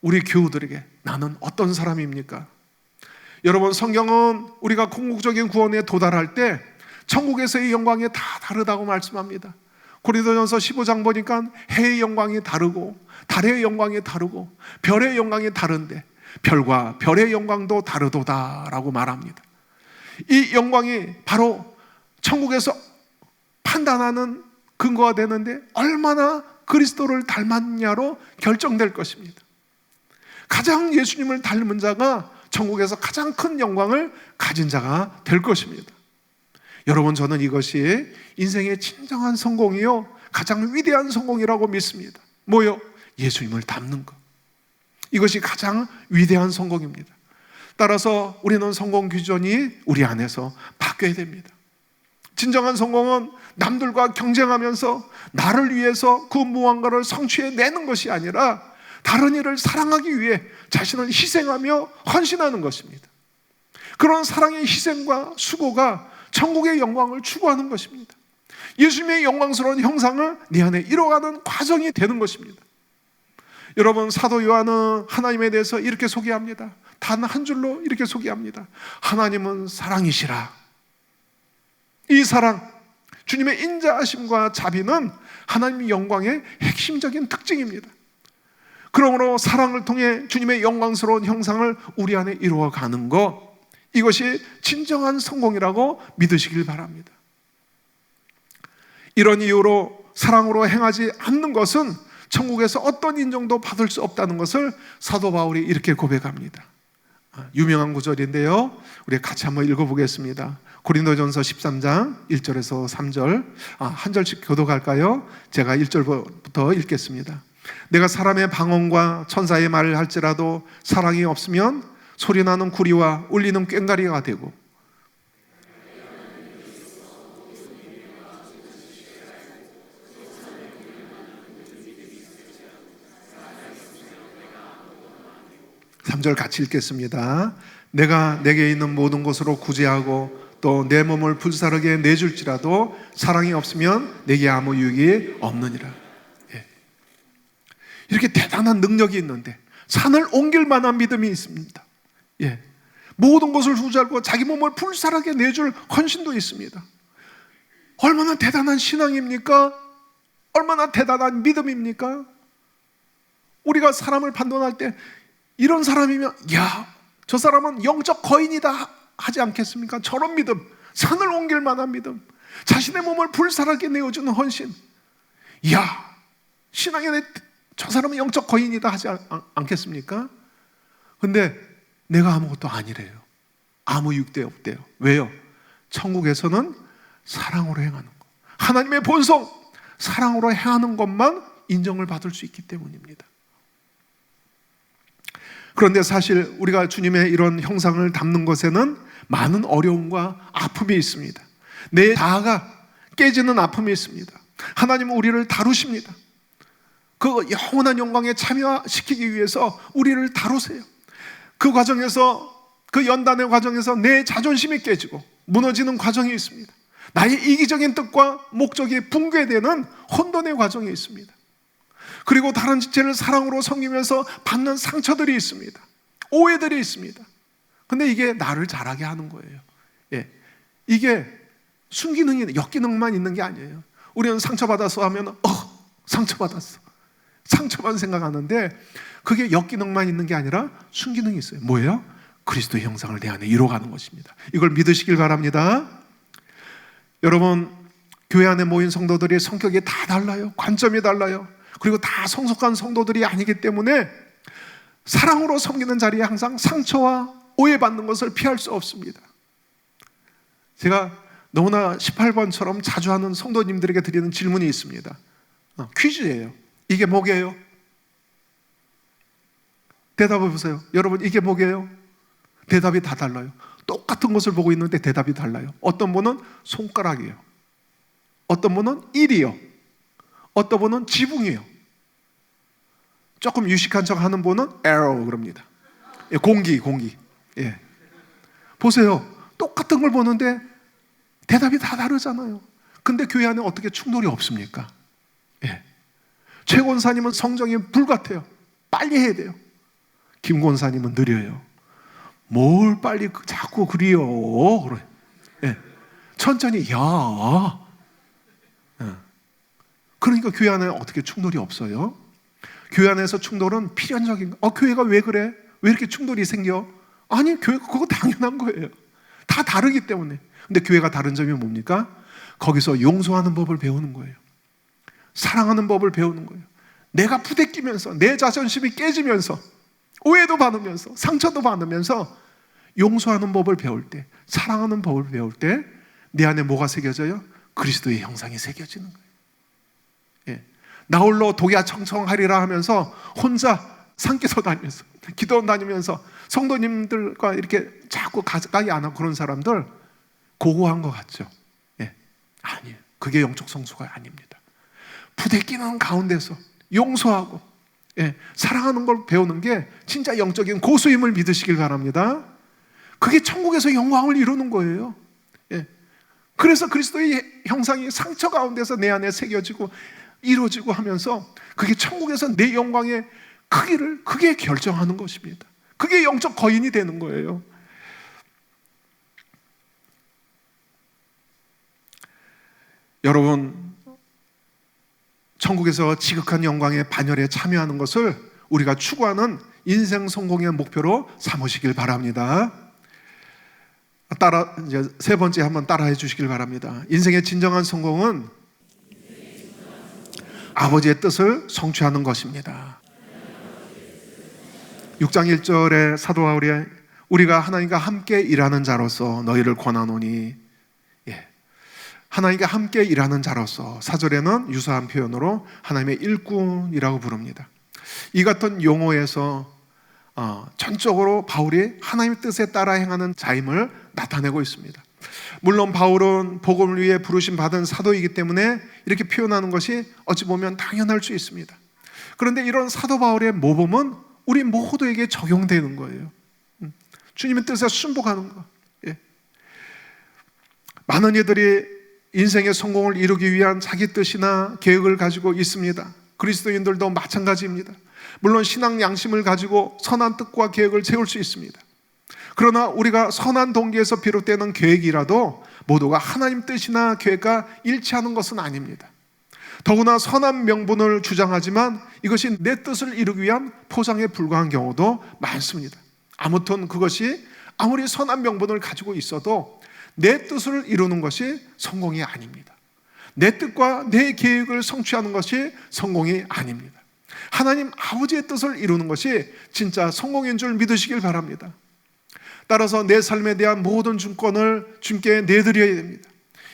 우리 교우들에게 나는 어떤 사람입니까? 여러분, 성경은 우리가 궁극적인 구원에 도달할 때 천국에서의 영광이 다 다르다고 말씀합니다. 고린도전서 15장 보니까 해의 영광이 다르고 달의 영광이 다르고 별의 영광이 다른데 별과 별의 영광도 다르도다라고 말합니다. 이 영광이 바로 천국에서 판단하는 근거가 되는데 얼마나 그리스도를 닮았냐로 결정될 것입니다. 가장 예수님을 닮은 자가 천국에서 가장 큰 영광을 가진 자가 될 것입니다. 여러분, 저는 이것이 인생의 진정한 성공이요, 가장 위대한 성공이라고 믿습니다. 뭐요? 예수님을 닮는 것. 이것이 가장 위대한 성공입니다. 따라서 우리는 성공 기준이 우리 안에서 바뀌어야 됩니다. 진정한 성공은 남들과 경쟁하면서 나를 위해서 그 무언가를 성취해내는 것이 아니라 다른 이를 사랑하기 위해 자신을 희생하며 헌신하는 것입니다. 그런 사랑의 희생과 수고가 천국의 영광을 추구하는 것입니다. 예수님의 영광스러운 형상을 내 안에 이뤄가는 과정이 되는 것입니다. 여러분, 사도 요한은 하나님에 대해서 이렇게 소개합니다. 단 한 줄로 이렇게 소개합니다. 하나님은 사랑이시라. 이 사랑, 주님의 인자하심과 자비는 하나님의 영광의 핵심적인 특징입니다. 그러므로 사랑을 통해 주님의 영광스러운 형상을 우리 안에 이루어가는 것, 이것이 진정한 성공이라고 믿으시길 바랍니다. 이런 이유로 사랑으로 행하지 않는 것은 천국에서 어떤 인정도 받을 수 없다는 것을 사도 바울이 이렇게 고백합니다. 유명한 구절인데요, 우리 같이 한번 읽어보겠습니다. 고린도전서 13장 1절에서 3절, 한 절씩 교독할까요? 제가 1절부터 읽겠습니다. 내가 사람의 방언과 천사의 말을 할지라도 사랑이 없으면 소리나는 구리와 울리는 꽹과리가 되고, 삼 절 같이 읽겠습니다. 내가 내게 있는 모든 것으로 구제하고 또 내 몸을 불사르게 내줄지라도 사랑이 없으면 내게 아무 유익이 없느니라. 이렇게 대단한 능력이 있는데 산을 옮길 만한 믿음이 있습니다. 모든 것을 후지하고 자기 몸을 불사르게 내줄 헌신도 있습니다. 얼마나 대단한 신앙입니까? 얼마나 대단한 믿음입니까? 우리가 사람을 판단할 때 이런 사람이면 저 사람은 영적 거인이다 하지 않겠습니까? 저런 믿음, 산을 옮길 만한 믿음, 자신의 몸을 불사르게 내어주는 헌신, 신앙에 저 사람은 영적 거인이다 하지 않겠습니까? 근데 내가 아무것도 아니래요. 아무 유익도 없대요. 왜요? 천국에서는 사랑으로 행하는 것, 하나님의 본성, 사랑으로 행하는 것만 인정을 받을 수 있기 때문입니다. 그런데 사실 우리가 주님의 이런 형상을 담는 것에는 많은 어려움과 아픔이 있습니다. 내 자아가 깨지는 아픔이 있습니다. 하나님은 우리를 다루십니다. 그 영원한 영광에 참여시키기 위해서 우리를 다루세요. 그 과정에서, 그 연단의 과정에서 내 자존심이 깨지고 무너지는 과정이 있습니다. 나의 이기적인 뜻과 목적이 붕괴되는 혼돈의 과정이 있습니다. 그리고 다른 지체를 사랑으로 섬기면서 받는 상처들이 있습니다. 오해들이 있습니다. 근데 이게 나를 자라게 하는 거예요. 이게 순기능이, 역기능만 있는 게 아니에요. 우리는 상처받았어 하면 상처받았어, 상처만 생각하는데 그게 역기능만 있는 게 아니라 순기능이 있어요. 뭐예요? 그리스도의 형상을 내 안에 이뤄가는 것입니다. 이걸 믿으시길 바랍니다. 여러분, 교회 안에 모인 성도들이 성격이 다 달라요. 관점이 달라요. 그리고 다 성숙한 성도들이 아니기 때문에 사랑으로 섬기는 자리에 항상 상처와 오해받는 것을 피할 수 없습니다. 제가 너무나 18번처럼 자주 하는 성도님들에게 드리는 질문이 있습니다. 퀴즈예요. 이게 뭐게요? 대답해 보세요. 여러분, 이게 뭐게요? 대답이 다 달라요. 똑같은 것을 보고 있는데 대답이 달라요. 어떤 분은 손가락이에요. 어떤 분은 일이요. 어떤 분은 지붕이에요. 조금 유식한 척 하는 분은 arrow 그럽니다. 공기. 보세요. 똑같은 걸 보는데 대답이 다 다르잖아요. 근데 교회 안에 어떻게 충돌이 없습니까? 최 권사님은 성정이 불같아요. 빨리 해야 돼요. 김 권사님은 느려요. 뭘 빨리 자꾸 그리요. 그래. 예. 천천히, 야. 예. 그러니까 교회 안에 어떻게 충돌이 없어요? 교회 안에서 충돌은 필연적인 거. 교회가 왜 그래? 왜 이렇게 충돌이 생겨? 아니, 교회가 그거 당연한 거예요. 다 다르기 때문에. 근데 교회가 다른 점이 뭡니까? 거기서 용서하는 법을 배우는 거예요. 사랑하는 법을 배우는 거예요. 내가 부대끼면서, 내 자존심이 깨지면서, 오해도 받으면서, 상처도 받으면서 용서하는 법을 배울 때, 사랑하는 법을 배울 때 내 안에 뭐가 새겨져요? 그리스도의 형상이 새겨지는 거예요. 예. 나 홀로 독야 청청하리라 하면서 혼자 산기도 다니면서, 기도 다니면서 성도님들과 이렇게 자꾸 가까이 안 하고 그런 사람들 고고한 것 같죠? 예. 아니에요. 그게 영적 성수가 아닙니다. 부대끼는 가운데서 용서하고, 예, 사랑하는 걸 배우는 게 진짜 영적인 고수임을 믿으시길 바랍니다. 그게 천국에서 영광을 이루는 거예요. 예. 그래서 그리스도의 형상이 상처 가운데서 내 안에 새겨지고 이루어지고 하면서 그게 천국에서 내 영광의 크기를, 그게 결정하는 것입니다. 그게 영적 거인이 되는 거예요. 여러분, 천국에서 지극한 영광의 반열에 참여하는 것을 우리가 추구하는 인생 성공의 목표로 삼으시길 바랍니다. 이제 세 번째 한번 따라해 주시길 바랍니다. 인생의 진정한 성공은 아버지의 뜻을 성취하는 것입니다. 6장 1절에 사도 바울이 우리가 하나님과 함께 일하는 자로서 너희를 권하노니, 예, 하나님과 함께 일하는 자로서 4절에는 유사한 표현으로 하나님의 일꾼이라고 부릅니다. 이 같은 용어에서 전적으로 바울이 하나님의 뜻에 따라 행하는 자임을 나타내고 있습니다. 물론 바울은 복음을 위해 부르심 받은 사도이기 때문에 이렇게 표현하는 것이 어찌 보면 당연할 수 있습니다. 그런데 이런 사도 바울의 모범은 우리 모두에게 적용되는 거예요. 주님의 뜻에 순복하는 거. 예. 많은 이들이 인생의 성공을 이루기 위한 자기 뜻이나 계획을 가지고 있습니다. 그리스도인들도 마찬가지입니다. 물론 신앙 양심을 가지고 선한 뜻과 계획을 세울 수 있습니다. 그러나 우리가 선한 동기에서 비롯되는 계획이라도 모두가 하나님 뜻이나 계획과 일치하는 것은 아닙니다. 더구나 선한 명분을 주장하지만 이것이 내 뜻을 이루기 위한 포장에 불과한 경우도 많습니다. 아무튼 그것이 아무리 선한 명분을 가지고 있어도 내 뜻을 이루는 것이 성공이 아닙니다. 내 뜻과 내 계획을 성취하는 것이 성공이 아닙니다. 하나님 아버지의 뜻을 이루는 것이 진짜 성공인 줄 믿으시길 바랍니다. 따라서 내 삶에 대한 모든 주권을 주님께 내드려야 됩니다.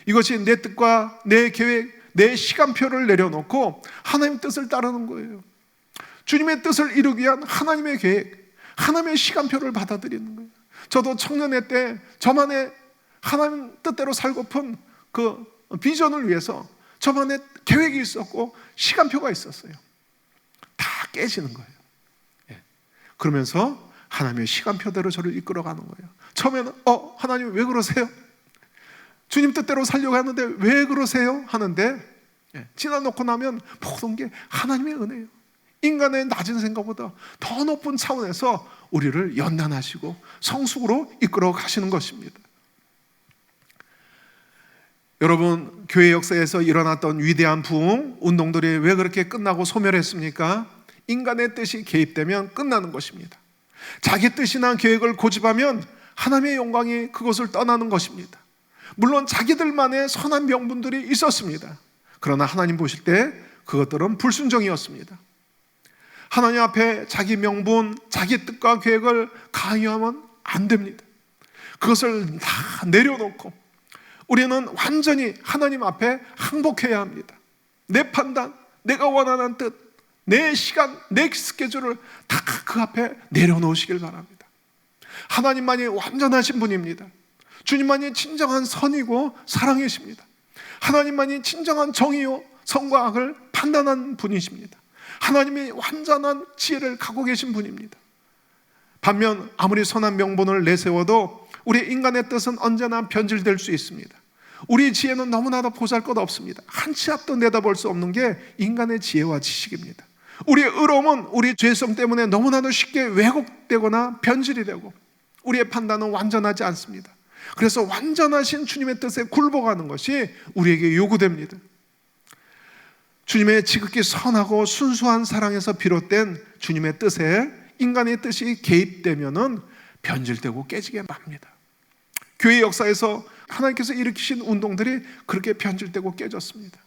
이것이 내 뜻과 내 계획, 내 시간표를 내려놓고 하나님 뜻을 따르는 거예요. 주님의 뜻을 이루기 위한 하나님의 계획, 하나님의 시간표를 받아들이는 거예요. 저도 청년회 때 저만의 하나님 뜻대로 살고픈 그 비전을 위해서 저만의 계획이 있었고 시간표가 있었어요. 다 깨지는 거예요. 예. 그러면서 하나님의 시간표대로 저를 이끌어가는 거예요. 처음에는 하나님 왜 그러세요? 주님 뜻대로 살려고 하는데 왜 그러세요? 하는데 지나놓고 나면 모든 게 하나님의 은혜예요. 인간의 낮은 생각보다 더 높은 차원에서 우리를 연단하시고 성숙으로 이끌어 가시는 것입니다. 여러분, 교회 역사에서 일어났던 위대한 부흥 운동들이 왜 그렇게 끝나고 소멸했습니까? 인간의 뜻이 개입되면 끝나는 것입니다. 자기 뜻이나 계획을 고집하면 하나님의 영광이 그것을 떠나는 것입니다. 물론 자기들만의 선한 명분들이 있었습니다. 그러나 하나님 보실 때 그것들은 불순종이었습니다. 하나님 앞에 자기 명분, 자기 뜻과 계획을 강요하면 안 됩니다. 그것을 다 내려놓고 우리는 완전히 하나님 앞에 항복해야 합니다. 내 판단, 내가 원하는 뜻, 내 시간, 내 스케줄을 다 그 앞에 내려놓으시길 바랍니다. 하나님만이 완전하신 분입니다. 주님만이 진정한 선이고 사랑이십니다. 하나님만이 진정한 정의요 선과 악을 판단한 분이십니다. 하나님이 완전한 지혜를 갖고 계신 분입니다. 반면 아무리 선한 명분을 내세워도 우리 인간의 뜻은 언제나 변질될 수 있습니다. 우리 지혜는 너무나도 보잘것없습니다. 한 치 앞도 내다볼 수 없는 게 인간의 지혜와 지식입니다. 우리의 의로움은 우리 죄성 때문에 너무나도 쉽게 왜곡되거나 변질이 되고, 우리의 판단은 완전하지 않습니다. 그래서 완전하신 주님의 뜻에 굴복하는 것이 우리에게 요구됩니다. 주님의 지극히 선하고 순수한 사랑에서 비롯된 주님의 뜻에 인간의 뜻이 개입되면은 변질되고 깨지게 맙니다. 교회 역사에서 하나님께서 일으키신 운동들이 그렇게 변질되고 깨졌습니다.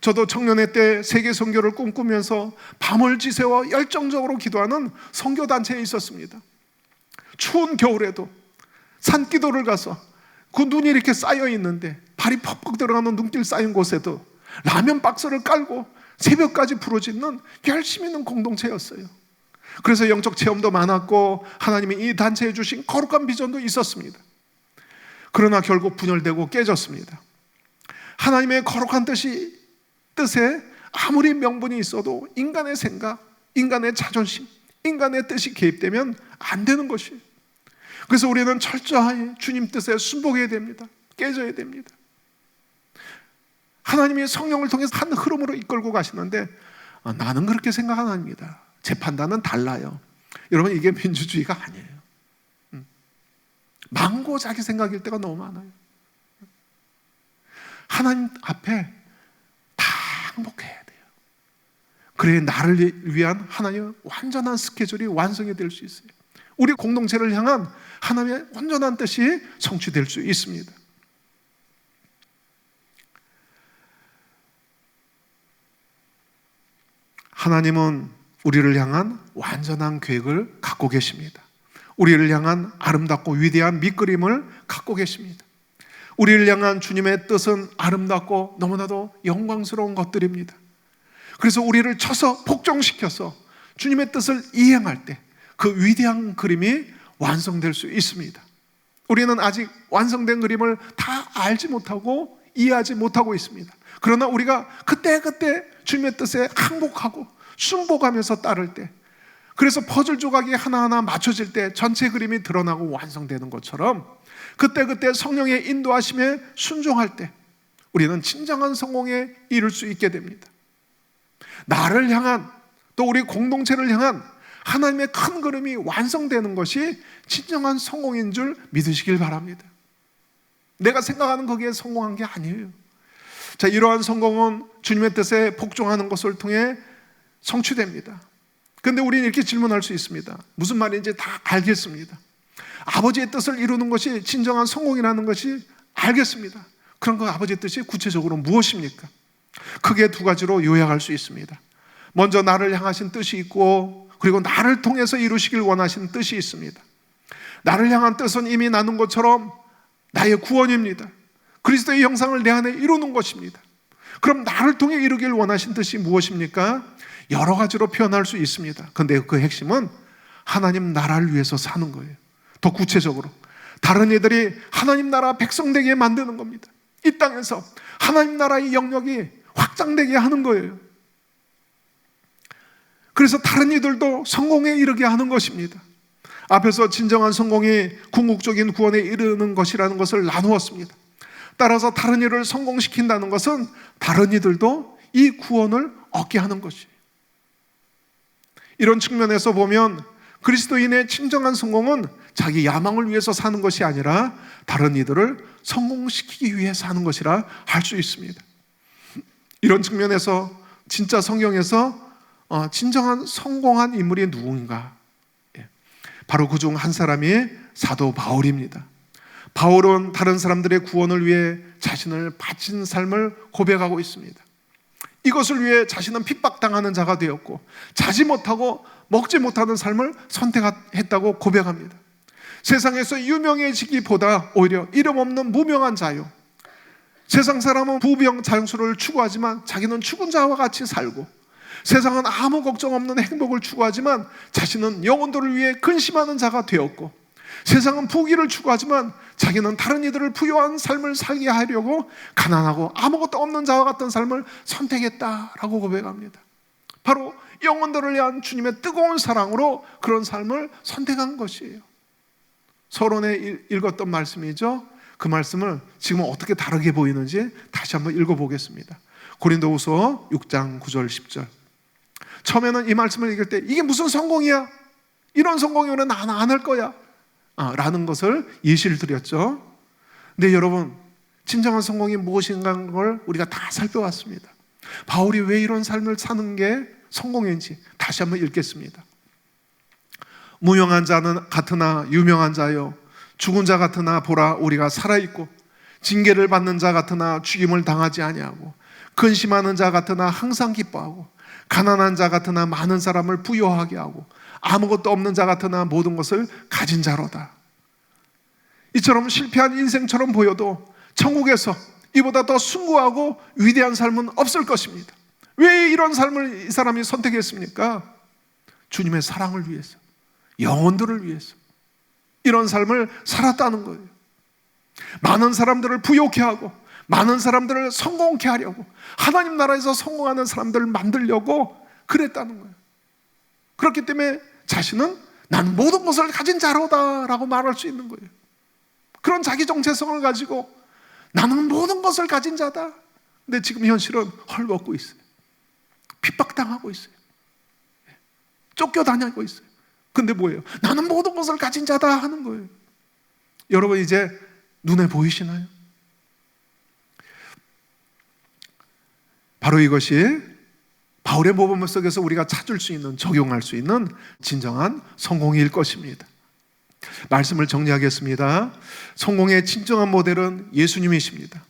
저도 청년회 때 세계 선교를 꿈꾸면서 밤을 지새워 열정적으로 기도하는 선교단체에 있었습니다. 추운 겨울에도 산기도를 가서 그 눈이 이렇게 쌓여 있는데 발이 퍽퍽 들어가는 눈길 쌓인 곳에도 라면 박스를 깔고 새벽까지 부르짖는 열심히 있는 공동체였어요. 그래서 영적 체험도 많았고 하나님이 이 단체에 주신 거룩한 비전도 있었습니다. 그러나 결국 분열되고 깨졌습니다. 하나님의 거룩한 뜻에 아무리 명분이 있어도 인간의 생각, 인간의 자존심, 인간의 뜻이 개입되면 안 되는 것이에요. 그래서 우리는 철저하게 주님 뜻에 순복해야 됩니다. 깨져야 됩니다. 하나님이 성령을 통해서 한 흐름으로 이끌고 가시는데 나는 그렇게 생각 안 합니다. 제 판단은 달라요. 여러분, 이게 민주주의가 아니에요. 망고 자기 생각일 때가 너무 많아요. 하나님 앞에 다 항복해야 돼요. 그래야 나를 위한 하나님의 완전한 스케줄이 완성이 될 수 있어요. 우리 공동체를 향한 하나님의 온전한 뜻이 성취될 수 있습니다. 하나님은 우리를 향한 완전한 계획을 갖고 계십니다. 우리를 향한 아름답고 위대한 밑그림을 갖고 계십니다. 우리를 향한 주님의 뜻은 아름답고 너무나도 영광스러운 것들입니다. 그래서 우리를 쳐서 복종시켜서 주님의 뜻을 이행할 때 그 위대한 그림이 완성될 수 있습니다. 우리는 아직 완성된 그림을 다 알지 못하고 이해하지 못하고 있습니다. 그러나 우리가 그때그때 주님의 뜻에 항복하고 순복하면서 따를 때, 그래서 퍼즐 조각이 하나하나 맞춰질 때 전체 그림이 드러나고 완성되는 것처럼 그때그때 성령의 인도하심에 순종할 때 우리는 진정한 성공에 이룰 수 있게 됩니다. 나를 향한, 또 우리 공동체를 향한 하나님의 큰 그림이 완성되는 것이 진정한 성공인 줄 믿으시길 바랍니다. 내가 생각하는 거기에 성공한 게 아니에요. 자, 이러한 성공은 주님의 뜻에 복종하는 것을 통해 성취됩니다. 그런데 우리는 이렇게 질문할 수 있습니다. 무슨 말인지 다 알겠습니다. 아버지의 뜻을 이루는 것이 진정한 성공이라는 것이 알겠습니다. 그런 그 아버지의 뜻이 구체적으로 무엇입니까? 크게 두 가지로 요약할 수 있습니다. 먼저 나를 향하신 뜻이 있고, 그리고 나를 통해서 이루시길 원하시는 뜻이 있습니다. 나를 향한 뜻은 이미 나눈 것처럼 나의 구원입니다. 그리스도의 형상을 내 안에 이루는 것입니다. 그럼 나를 통해 이루길 원하신 뜻이 무엇입니까? 여러 가지로 표현할 수 있습니다. 그런데 그 핵심은 하나님 나라를 위해서 사는 거예요. 더 구체적으로 다른 이들이 하나님 나라 백성 되게 만드는 겁니다. 이 땅에서 하나님 나라의 영역이 확장되게 하는 거예요. 그래서 다른 이들도 성공에 이르게 하는 것입니다. 앞에서 진정한 성공이 궁극적인 구원에 이르는 것이라는 것을 나누었습니다. 따라서 다른 이를 성공시킨다는 것은 다른 이들도 이 구원을 얻게 하는 것이에요. 이런 측면에서 보면 그리스도인의 진정한 성공은 자기 야망을 위해서 사는 것이 아니라 다른 이들을 성공시키기 위해 사는 것이라 할 수 있습니다. 이런 측면에서 진짜 성경에서 진정한 성공한 인물이 누군가? 바로 그중 한 사람이 사도 바울입니다. 바울은 다른 사람들의 구원을 위해 자신을 바친 삶을 고백하고 있습니다. 이것을 위해 자신은 핍박당하는 자가 되었고 자지 못하고 먹지 못하는 삶을 선택했다고 고백합니다. 세상에서 유명해지기보다 오히려 이름 없는 무명한 자요, 세상 사람은 부병 장수를 추구하지만 자기는 죽은 자와 같이 살고, 세상은 아무 걱정 없는 행복을 추구하지만 자신은 영혼들을 위해 근심하는 자가 되었고, 세상은 부귀를 추구하지만 자기는 다른 이들을 부유한 삶을 살게 하려고 가난하고 아무것도 없는 자와 같은 삶을 선택했다라고 고백합니다. 바로 영혼들을 위한 주님의 뜨거운 사랑으로 그런 삶을 선택한 것이에요. 서론에 읽었던 말씀이죠. 그 말씀을 지금 어떻게 다르게 보이는지 다시 한번 읽어보겠습니다. 고린도후서 6장 9절 10절. 처음에는 이 말씀을 읽을 때 이게 무슨 성공이야? 이런 성공이면 난 안 할 거야 라는 것을 예시를 드렸죠. 근데 여러분, 진정한 성공이 무엇인가를 걸 우리가 다 살펴왔습니다. 바울이 왜 이런 삶을 사는 게 성공인지 다시 한번 읽겠습니다. 무용한 자는 같으나 유명한 자요, 죽은 자 같으나 보라 우리가 살아있고, 징계를 받는 자 같으나 죽임을 당하지 아니하고, 근심하는 자 같으나 항상 기뻐하고, 가난한 자 같으나 많은 사람을 부유하게 하고, 아무것도 없는 자 같으나 모든 것을 가진 자로다. 이처럼 실패한 인생처럼 보여도 천국에서 이보다 더 숭고하고 위대한 삶은 없을 것입니다. 왜 이런 삶을 이 사람이 선택했습니까? 주님의 사랑을 위해서, 영혼들을 위해서 이런 삶을 살았다는 거예요. 많은 사람들을 부욕해 하고, 많은 사람들을 성공케 하려고, 하나님 나라에서 성공하는 사람들을 만들려고 그랬다는 거예요. 그렇기 때문에 자신은 난 모든 것을 가진 자로다 라고 말할 수 있는 거예요. 그런 자기 정체성을 가지고 나는 모든 것을 가진 자다. 근데 지금 현실은 헐벗고 있어요. 핍박당하고 있어요. 쫓겨다니고 있어요. 근데 뭐예요? 나는 모든 것을 가진 자다 하는 거예요. 여러분, 이제 눈에 보이시나요? 바로 이것이 바울의 모범 속에서 우리가 찾을 수 있는, 적용할 수 있는 진정한 성공일 것입니다. 말씀을 정리하겠습니다. 성공의 진정한 모델은 예수님이십니다.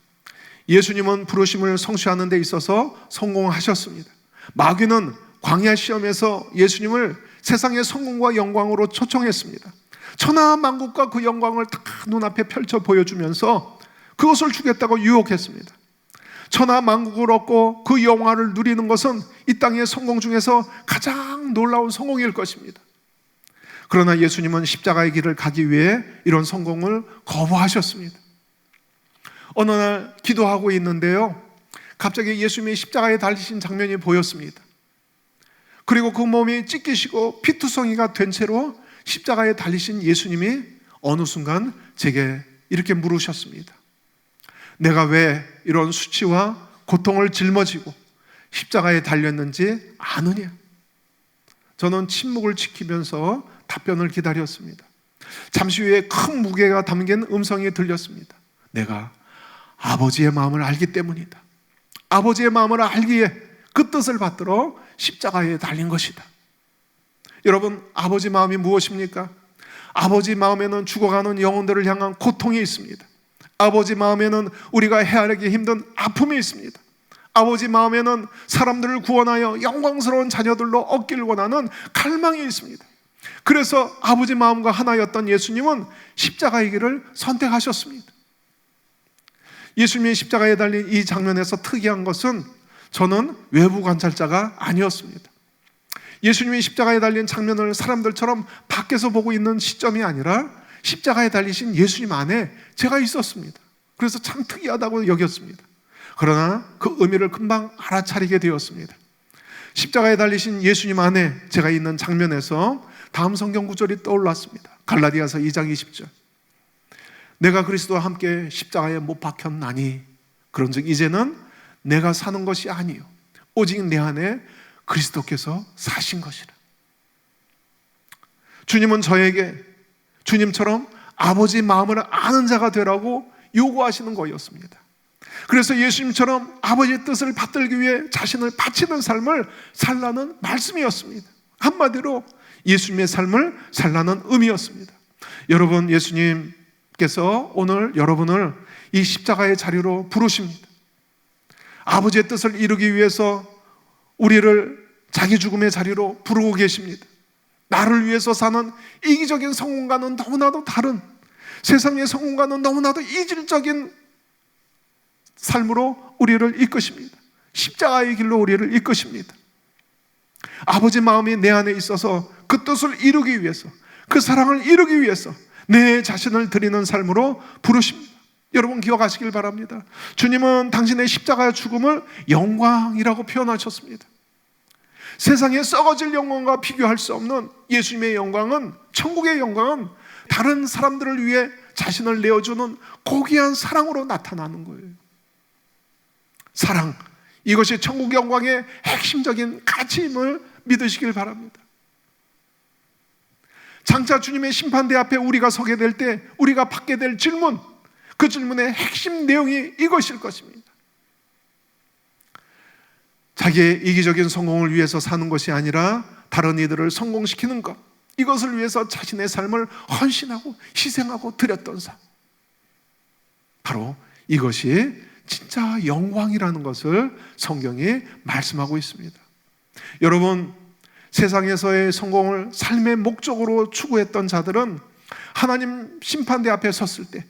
예수님은 부르심을 성취하는 데 있어서 성공하셨습니다. 마귀는 광야 시험에서 예수님을 세상의 성공과 영광으로 초청했습니다. 천하 만국과 그 영광을 다 눈앞에 펼쳐 보여주면서 그것을 주겠다고 유혹했습니다. 천하 만국을 얻고 그 영화를 누리는 것은 이 땅의 성공 중에서 가장 놀라운 성공일 것입니다. 그러나 예수님은 십자가의 길을 가기 위해 이런 성공을 거부하셨습니다. 어느 날 기도하고 있는데요, 갑자기 예수님이 십자가에 달리신 장면이 보였습니다. 그리고 그 몸이 찢기시고 피투성이가 된 채로 십자가에 달리신 예수님이 어느 순간 제게 이렇게 물으셨습니다. 내가 왜 이런 수치와 고통을 짊어지고 십자가에 달렸는지 아느냐? 저는 침묵을 지키면서 답변을 기다렸습니다. 잠시 후에 큰 무게가 담긴 음성이 들렸습니다. 내가 아버지의 마음을 알기 때문이다. 아버지의 마음을 알기에 그 뜻을 받들어 십자가에 달린 것이다. 여러분, 아버지 마음이 무엇입니까? 아버지 마음에는 죽어가는 영혼들을 향한 고통이 있습니다. 아버지 마음에는 우리가 헤아리기 힘든 아픔이 있습니다. 아버지 마음에는 사람들을 구원하여 영광스러운 자녀들로 얻기를 원하는 갈망이 있습니다. 그래서 아버지 마음과 하나였던 예수님은 십자가의 길을 선택하셨습니다. 예수님이 십자가에 달린 이 장면에서 특이한 것은 저는 외부 관찰자가 아니었습니다. 예수님이 십자가에 달린 장면을 사람들처럼 밖에서 보고 있는 시점이 아니라 십자가에 달리신 예수님 안에 제가 있었습니다. 그래서 참 특이하다고 여겼습니다. 그러나 그 의미를 금방 알아차리게 되었습니다. 십자가에 달리신 예수님 안에 제가 있는 장면에서 다음 성경 구절이 떠올랐습니다. 갈라디아서 2장 20절. 내가 그리스도와 함께 십자가에 못 박혔나니 그런즉 이제는 내가 사는 것이 아니요 오직 내 안에 그리스도께서 사신 것이라. 주님은 저에게 주님처럼 아버지 마음을 아는 자가 되라고 요구하시는 거였습니다. 그래서 예수님처럼 아버지의 뜻을 받들기 위해 자신을 바치는 삶을 살라는 말씀이었습니다. 한마디로 예수님의 삶을 살라는 의미였습니다. 여러분, 예수님께서 오늘 여러분을 이 십자가의 자리로 부르십니다. 아버지의 뜻을 이루기 위해서 우리를 자기 죽음의 자리로 부르고 계십니다. 나를 위해서 사는 이기적인 성공과는 너무나도 다른, 세상의 성공과는 너무나도 이질적인 삶으로 우리를 이끄십니다. 십자가의 길로 우리를 이끄십니다. 아버지 마음이 내 안에 있어서 그 뜻을 이루기 위해서, 그 사랑을 이루기 위해서 내 자신을 드리는 삶으로 부르십니다. 여러분 기억하시길 바랍니다. 주님은 당신의 십자가의 죽음을 영광이라고 표현하셨습니다. 세상에 썩어질 영광과 비교할 수 없는 예수님의 영광은, 천국의 영광은 다른 사람들을 위해 자신을 내어주는 고귀한 사랑으로 나타나는 거예요. 사랑, 이것이 천국 영광의 핵심적인 가치임을 믿으시길 바랍니다. 장차 주님의 심판대 앞에 우리가 서게 될 때 우리가 받게 될 질문, 그 질문의 핵심 내용이 이것일 것입니다. 자기의 이기적인 성공을 위해서 사는 것이 아니라 다른 이들을 성공시키는 것, 이것을 위해서 자신의 삶을 헌신하고 희생하고 드렸던 삶, 바로 이것이 진짜 영광이라는 것을 성경이 말씀하고 있습니다. 여러분, 세상에서의 성공을 삶의 목적으로 추구했던 자들은 하나님 심판대 앞에 섰을 때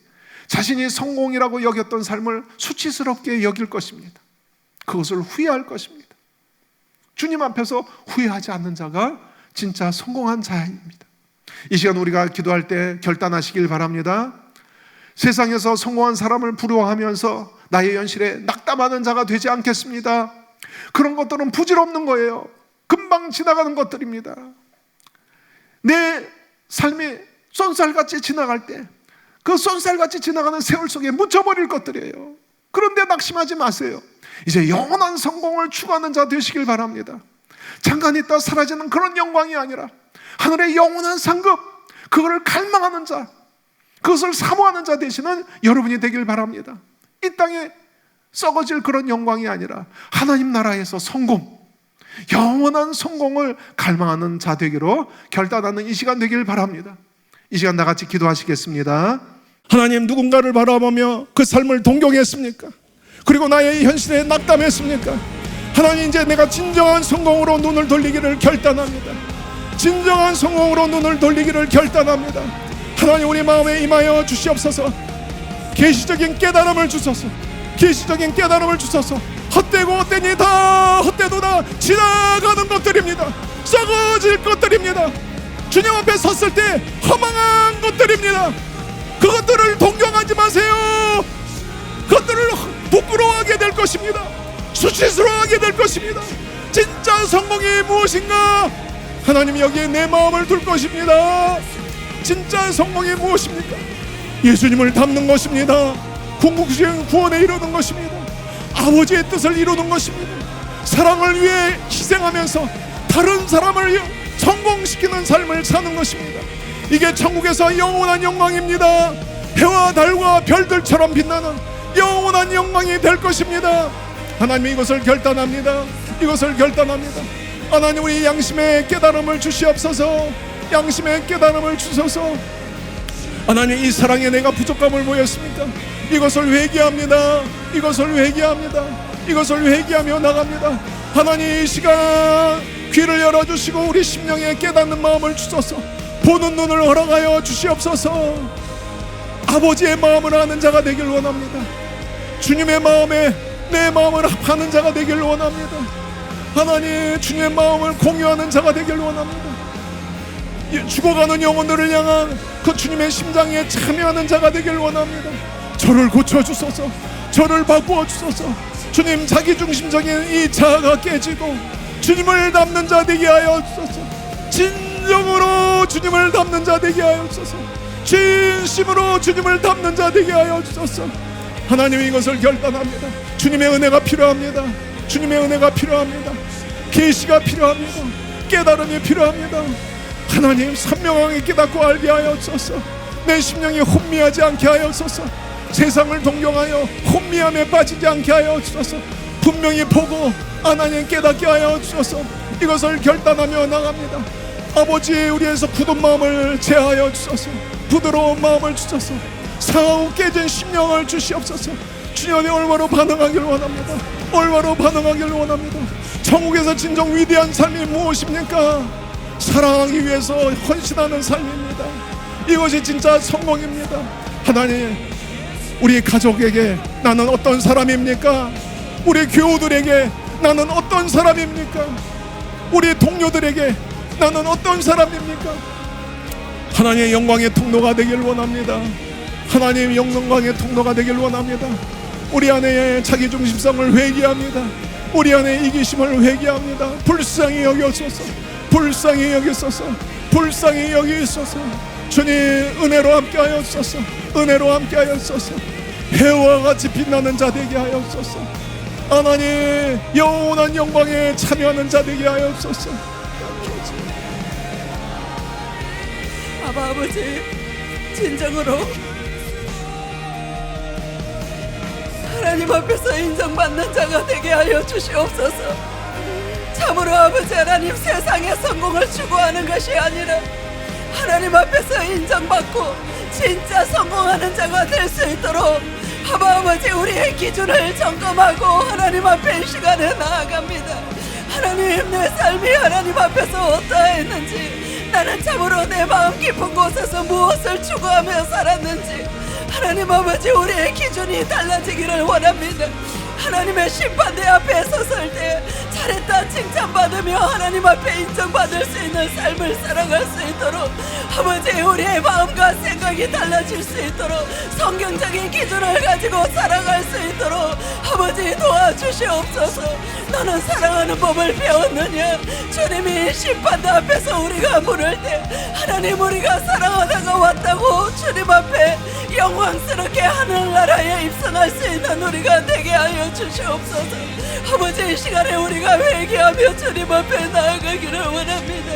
자신이 성공이라고 여겼던 삶을 수치스럽게 여길 것입니다. 그것을 후회할 것입니다. 주님 앞에서 후회하지 않는 자가 진짜 성공한 자입니다. 이 시간 우리가 기도할 때 결단하시길 바랍니다. 세상에서 성공한 사람을 부러워하면서 나의 현실에 낙담하는 자가 되지 않겠습니다. 그런 것들은 부질없는 거예요. 금방 지나가는 것들입니다. 내 삶이 쏜살같이 지나갈 때 그 쏜살같이 지나가는 세월 속에 묻혀버릴 것들이에요. 그런데 낙심하지 마세요. 이제 영원한 성공을 추구하는 자 되시길 바랍니다. 잠깐 있다 사라지는 그런 영광이 아니라 하늘의 영원한 상급, 그거를 갈망하는 자, 그것을 사모하는 자 되시는 여러분이 되길 바랍니다. 이 땅에 썩어질 그런 영광이 아니라 하나님 나라에서 성공, 영원한 성공을 갈망하는 자 되기로 결단하는 이 시간 되길 바랍니다. 이 시간 다 같이 기도하시겠습니다. 하나님, 누군가를 바라보며 그 삶을 동경했습니까? 그리고 나의 현실에 낙담했습니까? 하나님, 이제 내가 진정한 성공으로 눈을 돌리기를 결단합니다. 진정한 성공으로 눈을 돌리기를 결단합니다. 하나님, 우리 마음에 임하여 주시옵소서. 계시적인 깨달음을 주소서. 계시적인 깨달음을 주소서. 헛되고 헛되니 다 헛되도다 지나가는 것들입니다. 썩어질 것들입니다. 주님 앞에 섰을 때 허망한 것들입니다. 그것들을 동경하지 마세요. 그것들을 부끄러워하게 될 것입니다. 수치스러워하게 될 것입니다. 진짜 성공이 무엇인가? 하나님, 여기에 내 마음을 둘 것입니다. 진짜 성공이 무엇입니까? 예수님을 닮는 것입니다. 궁극적인 구원에 이루는 것입니다. 아버지의 뜻을 이루는 것입니다. 사랑을 위해 희생하면서 다른 사람을 성공시키는 삶을 사는 것입니다. 이게 천국에서 영원한 영광입니다. 해와 달과 별들처럼 빛나는 영원한 영광이 될 것입니다. 하나님, 이것을 결단합니다. 이것을 결단합니다. 하나님, 우리 양심의 깨달음을 주시옵소서. 양심의 깨달음을 주소서. 하나님, 이 사랑에 내가 부족함을 보였습니까? 이것을 회개합니다. 이것을 회개합니다. 이것을 회개하며 나갑니다. 하나님, 이 시간 귀를 열어주시고 우리 심령에 깨닫는 마음을 주소서. 보는 눈을 허락하여 주시옵소서. 아버지의 마음을 아는 자가 되길 원합니다. 주님의 마음에 내 마음을 합하는 자가 되길 원합니다. 하나님, 주님의 마음을 공유하는 자가 되길 원합니다. 죽어가는 영혼들을 향한 그 주님의 심장에 참여하는 자가 되길 원합니다. 저를 고쳐주소서. 저를 바꾸어주소서. 주님, 자기중심적인 이 자아가 깨지고 주님을 닮는 자 되게 하여 주소서. 진정으로 주님을 닮는 자 되게 하여 주소서. 진심으로 주님을 닮는 자 되게 하여 주소서. 하나님, 이것을 결단합니다. 주님의 은혜가 필요합니다. 주님의 은혜가 필요합니다. 계시가 필요합니다. 깨달음이 필요합니다. 하나님, 선명하게 깨닫고 알게 하여 주소서. 내 심령이 혼미하지 않게 하여 주소서. 세상을 동경하여 혼미함에 빠지지 않게 하여 주소서. 분명히 보고 하나님 깨닫게 하여 주소서. 이것을 결단하며 나갑니다. 아버지, 우리에서 굳은 마음을 제하여 주소서. 부드러운 마음을 주소서. 상하고 깨진 심령을 주시옵소서. 주님의 올바로 반응하길 원합니다. 올바로 반응하길 원합니다. 천국에서 진정 위대한 삶이 무엇입니까? 사랑하기 위해서 헌신하는 삶입니다. 이것이 진짜 성공입니다. 하나님, 우리 가족에게 나는 어떤 사람입니까? 우리 교우들에게 나는 어떤 사람입니까? 우리 동료들에게 나는 어떤 사람입니까? 하나님의 영광의 통로가 되길 원합니다. 하나님의 영광의 통로가 되길 원합니다. 우리 안에 자기중심성을 회개합니다. 우리 안에 이기심을 회개합니다. 불쌍히 여기소서. 불쌍히 여기소서. 불쌍히 여기소서. 주님 은혜로 함께하였소서. 은혜로 함께하였소서. 해와 같이 빛나는 자 되게 하였소서. 하나님 영원한 영광에 참여하는 자 되게 하였소서. 아버지, 진정으로 하나님 앞에서 인정받는 자가 되게 하여 주시옵소서. 참으로 아버지 하나님, 세상의 성공을 추구하는 것이 아니라 하나님 앞에서 인정받고 진짜 성공하는 자가 될 수 있도록 아버지, 우리의 기준을 점검하고 하나님 앞에 이 시간에 나아갑니다. 하나님, 내 삶이 하나님 앞에서 어떠했는지, 나는 참으로 내 마음 깊은 곳에서 무엇을 추구하며 살았는지, 하나님 아버지, 우리의 기준이 달라지기를 원합니다. 하나님의 심판대 앞에 섰을 때 잘했다 칭찬받으며 하나님 앞에 인정받을 수 있는 삶을 살아갈 수 있도록 아버지, 우리의 마음과 생각이 달라질 수 있도록 성경적인 기준을 가지고 살아갈 수 있도록 아버지 도와주시옵소서. 너는 사랑하는 법을 배웠느냐? 주님이 심판대 앞에서 우리가 물을 때 하나님, 우리가 사랑하다가 왔다고 주님 앞에 영광스럽게 하늘나라에 입성할 수 있는 우리가 되게 하여 주시옵소서. 아버지, 이 시간에 우리가 회개하며 주님 앞에 나아가기를 원합니다.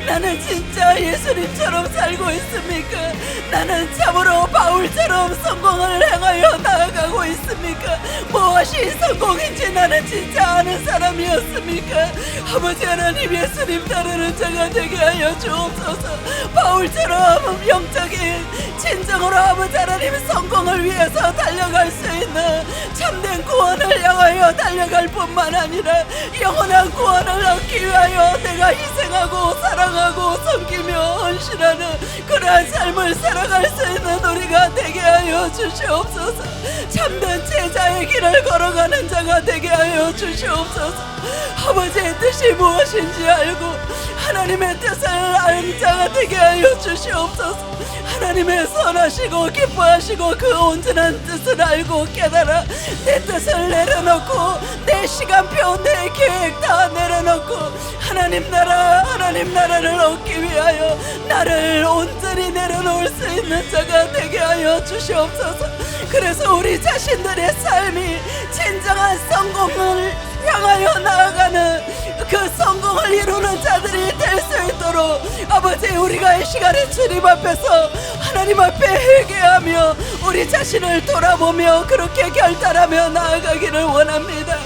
나는 진짜 예수님처럼 살고 있습니까? 나는 참으로 바울처럼 성공을 향하여 나아가고 있습니까? 무엇이 성공인지 나는 진짜 아는 사람이었습니까? 아버지 하나님, 예수님 따르는 자가 되게 하여 주옵소서. 바울처럼 영적인 진정으로 아버지 하나님 성공을 위해서 달려갈 수 있는 참된 구원을 향하여 달려갈 뿐만 아니라 영원한 구원을 얻기 위하여 내가 희생하고 사랑하고 섬기며 헌신하는 그러한 삶을 살아갈 수 있는 우리가 되게 하여 주시옵소서. 참된 제자의 길을 걸어가는 자가 되게 하여 주시옵소서. 아버지의 뜻이 무엇인지 알고 하나님의 뜻을 아는 자가 되게 하여 주시옵소서. 하나님의 선하시고 기뻐하시고 그 온전한 뜻을 알고 깨달아 내 뜻을 내려놓고 내 시간표 내 계획 다 내려놓고 하나님 나라를 얻기 위하여 나를 온전히 내려놓을 수 있는 자가 되게 하여 주시옵소서. 그래서 우리 자신들의 삶이 진정한 성공을 향하여 나아가는 그 성공을 이루는 자들이 될 수 있도록 아버지, 우리가 이 시간에 주님 앞에서 하나님 앞에 회개하며 우리 자신을 돌아보며 그렇게 결단하며 나아가기를 원합니다.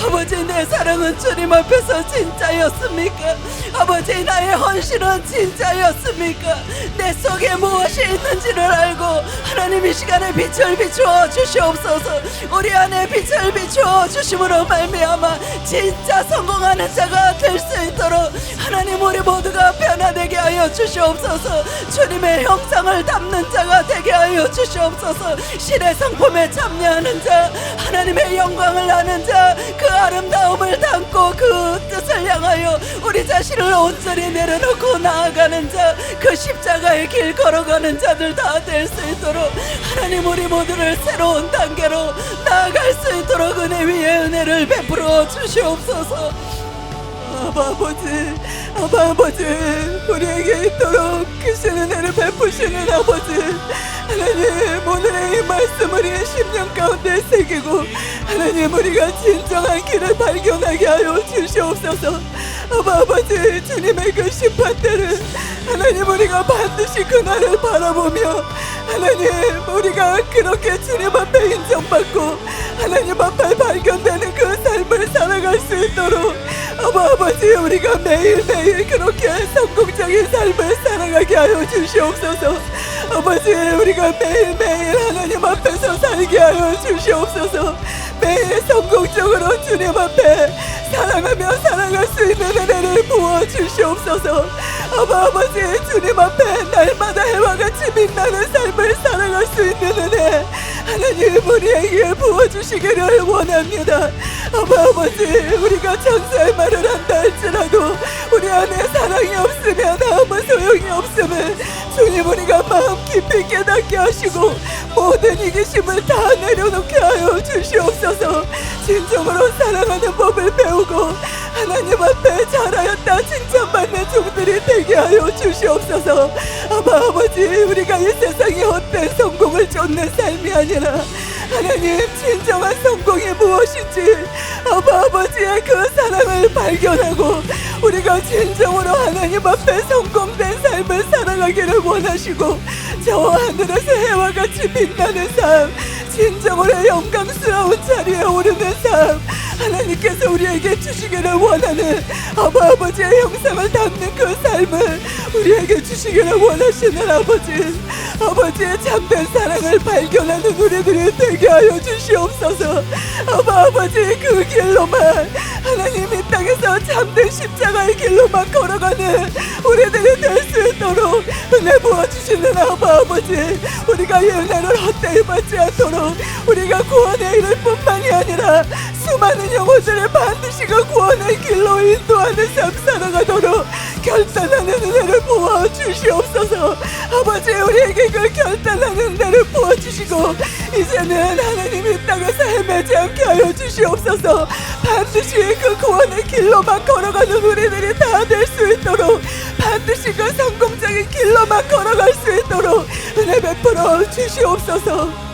아버지, 내 사랑은 주님 앞에서 진짜였습니까? 아버지, 나의 헌신은 진짜였습니까? 내 속에 무엇이 있는지를 알고 하나님 이 시간에 빛을 비추어 주시옵소서. 우리 안에 빛을 비추어 주심으로 말미암아 진짜 성공하는 자가 될 수 있도록 하나님, 우리 모두가 변화되게 하여 주시옵소서. 주님의 형상을 담는 자가 되게 하여 주시옵소서. 신의 성품에 참여하는 자, 하나님의 영광을 아는 자, 그 아름다움을 담고 그 뜻을 향하여 우리 자신을 온전히 내려놓고 나아가는 자, 그 십자가의 길 걸어가는 자들 다 될 수 있도록 하나님, 우리 모두를 새로운 단계로 나아갈 수 있도록 은혜 위에 은혜를 베풀어 주시옵소서. 아버지, 우리에게 있도록 크신 은혜를 베푸시는 아버지 하나님, 오늘의 이 말씀을 이 심령 가운데 새기고 하나님, 우리가 진정한 길을 발견하게 하여 주시옵소서. 아버지, 주님의 그 심판대를 하나님, 우리가 반드시 그날을 바라보며 하나님, 우리가 그렇게 주님 앞에 인정받고 하나님 앞에 발견되는 그 삶을 살아갈 수 있도록 아버지, 우리가 매일매일 그렇게 성공적인 삶을 살아가게 하여 주시옵소서. 아버지, 우리가 매일매일 하나님 앞에서 살게 하여 주시옵소서. 매일 성공적으로 주님 앞에 사랑하며 살아갈 수 있는 은혜를 부어주시옵소서. 아버지, 주님 앞에 날마다 해와 같이 빛나는 삶을 살아갈 수 있는 은혜 하나님, 우리에게 부어주시기를 원합니다. 아버지, 우리가 천사의 말을 한다 할지라도 우리 안에 사랑이 없으면 아무 소용이 없음을 주님 우리가 마음 깊이 깨닫게 하시고 모든 이기심을 다 내려놓게 하여 주시옵소서. 진정으로 사랑하는 법을 배우고 하나님 앞에 잘하였다 칭찬받는 종들이 되게 하여 주시옵소서. 아버지, 우리가 이 세상의 헛된 성공을 쫓는 삶이 아니라 하나님 진정한 성공이 무엇인지 아버지의 그 사랑을 발견하고 우리가 진정으로 하나님 앞에 성공된 삶을 살아가기를 원하시고 저 하늘에서 해와 같이 빛나는 삶, 진정으로 영광스러운 자리에 오르는 삶 하나님께서 우리에게 주시기를 원하는 아버지의 형상을 담는 그 삶을 우리에게 주시기를 원하시는 아버지의 참된 사랑을 발견하는 우리들이 되게 하여 주시옵소서. 아버지, 그 길로만 하나님 이 땅에서 참된 십자가의 길로만 걸어가는 우리들이 될 수 있도록 은혜 부어주시는 아버지, 우리가 이 은혜를 헛되이 받지 않도록 우리가 구원에 이를 뿐만이 아니라 수많은 영혼들을 반드시 그 구원의 길로 인도하는 삶 살아가도록 결단하는 은혜를 부어주시옵소서. 아버지, 우리에게 그 결단하는 은혜를 부어주시고 이제는 하나님 이 땅에서 헤매지 않게 하여 주시옵소서. 반드시 그 구원의 길로만 걸어가는 우리들이 다 될 수 있도록 반드시 그 성공적인 길로만 걸어갈 수 있도록 은혜 베풀어 주시옵소서.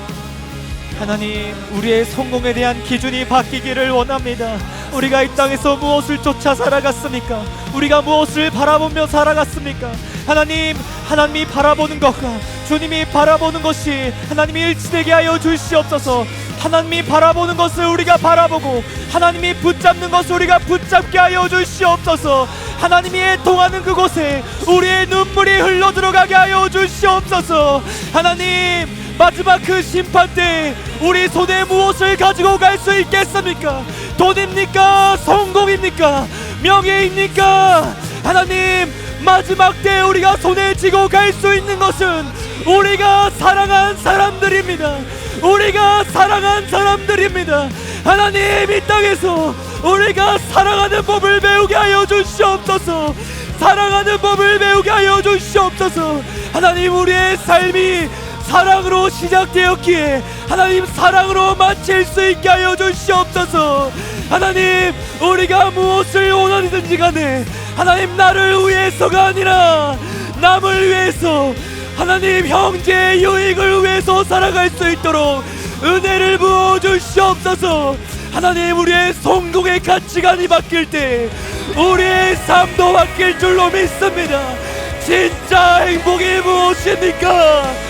하나님, 우리의 성공에 대한 기준이 바뀌기를 원합니다. 우리가 이 땅에서 무엇을 쫓아 살아갔습니까? 우리가 무엇을 바라보며 살아갔습니까? 하나님이 바라보는 것과 주님이 바라보는 것이 하나님이 일치되게 하여 주시옵소서. 하나님이 바라보는 것을 우리가 바라보고 하나님이 붙잡는 것을 우리가 붙잡게 하여 주시옵소서. 하나님이 애통하는 그곳에 우리의 눈물이 흘러 들어가게 하여 주시옵소서. 하나님, 마지막 그 심판 때 우리 손에 무엇을 가지고 갈 수 있겠습니까? 돈입니까? 성공입니까? 명예입니까? 하나님, 마지막 때 우리가 손에 쥐고 갈 수 있는 것은 우리가 사랑한 사람들입니다. 우리가 사랑한 사람들입니다. 하나님, 이 땅에서 우리가 사랑하는 법을 배우게 하여 주시옵소서. 사랑하는 법을 배우게 하여 주시옵소서. 하나님, 우리의 삶이 사랑으로 시작되었기에 하나님 사랑으로 마칠 수 있게 하여 주시옵소서. 하나님, 우리가 무엇을 원하든지 간에 하나님 나를 위해서가 아니라 남을 위해서 하나님 형제의 유익을 위해서 살아갈 수 있도록 은혜를 부어 주시옵소서. 하나님, 우리의 성공의 가치관이 바뀔 때 우리의 삶도 바뀔 줄로 믿습니다. 진짜 행복이 무엇입니까?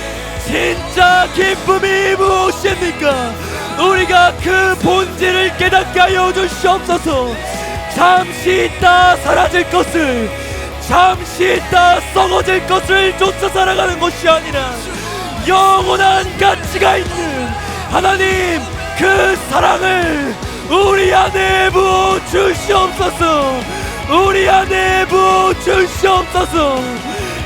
진짜 기쁨이 무엇입니까? 우리가 그 본질을 깨닫게 하여 주시옵소서. 잠시 있다 사라질 것을, 잠시 있다 썩어질 것을 쫓아 살아가는 것이 아니라 영원한 가치가 있는 하나님 그 사랑을 우리 안에 부어 주시옵소서. 우리 안에 부어 주시옵소서.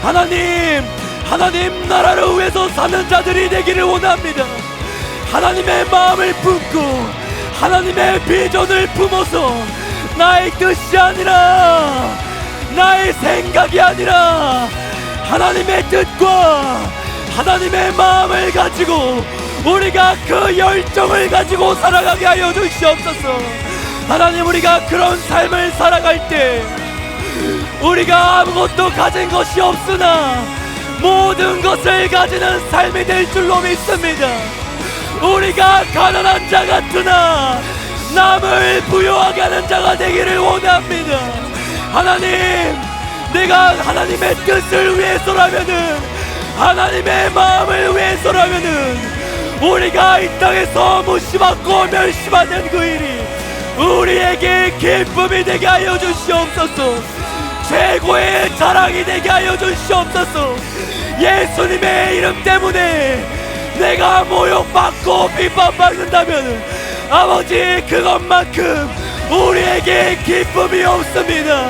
하나님 나라를 위해서 사는 자들이 되기를 원합니다. 하나님의 마음을 품고 하나님의 비전을 품어서 나의 뜻이 아니라 나의 생각이 아니라 하나님의 뜻과 하나님의 마음을 가지고 우리가 그 열정을 가지고 살아가게 하여 주시옵소서. 하나님, 우리가 그런 삶을 살아갈 때 우리가 아무것도 가진 것이 없으나 모든 것을 가지는 삶이 될 줄로 믿습니다. 우리가 가난한 자 같으나 남을 부유하게 하는 자가 되기를 원합니다. 하나님, 내가 하나님의 뜻을 위해서라면은 하나님의 마음을 위해서라면은 우리가 이 땅에서 무시받고 멸시받는 그 일이 우리에게 기쁨이 되게 하여 주시옵소서. 최고의 자랑이 되게 하여 주시옵소서. 예수님의 이름 때문에 내가 모욕받고 비판받는다면 아버지, 그것만큼 우리에게 기쁨이 없습니다.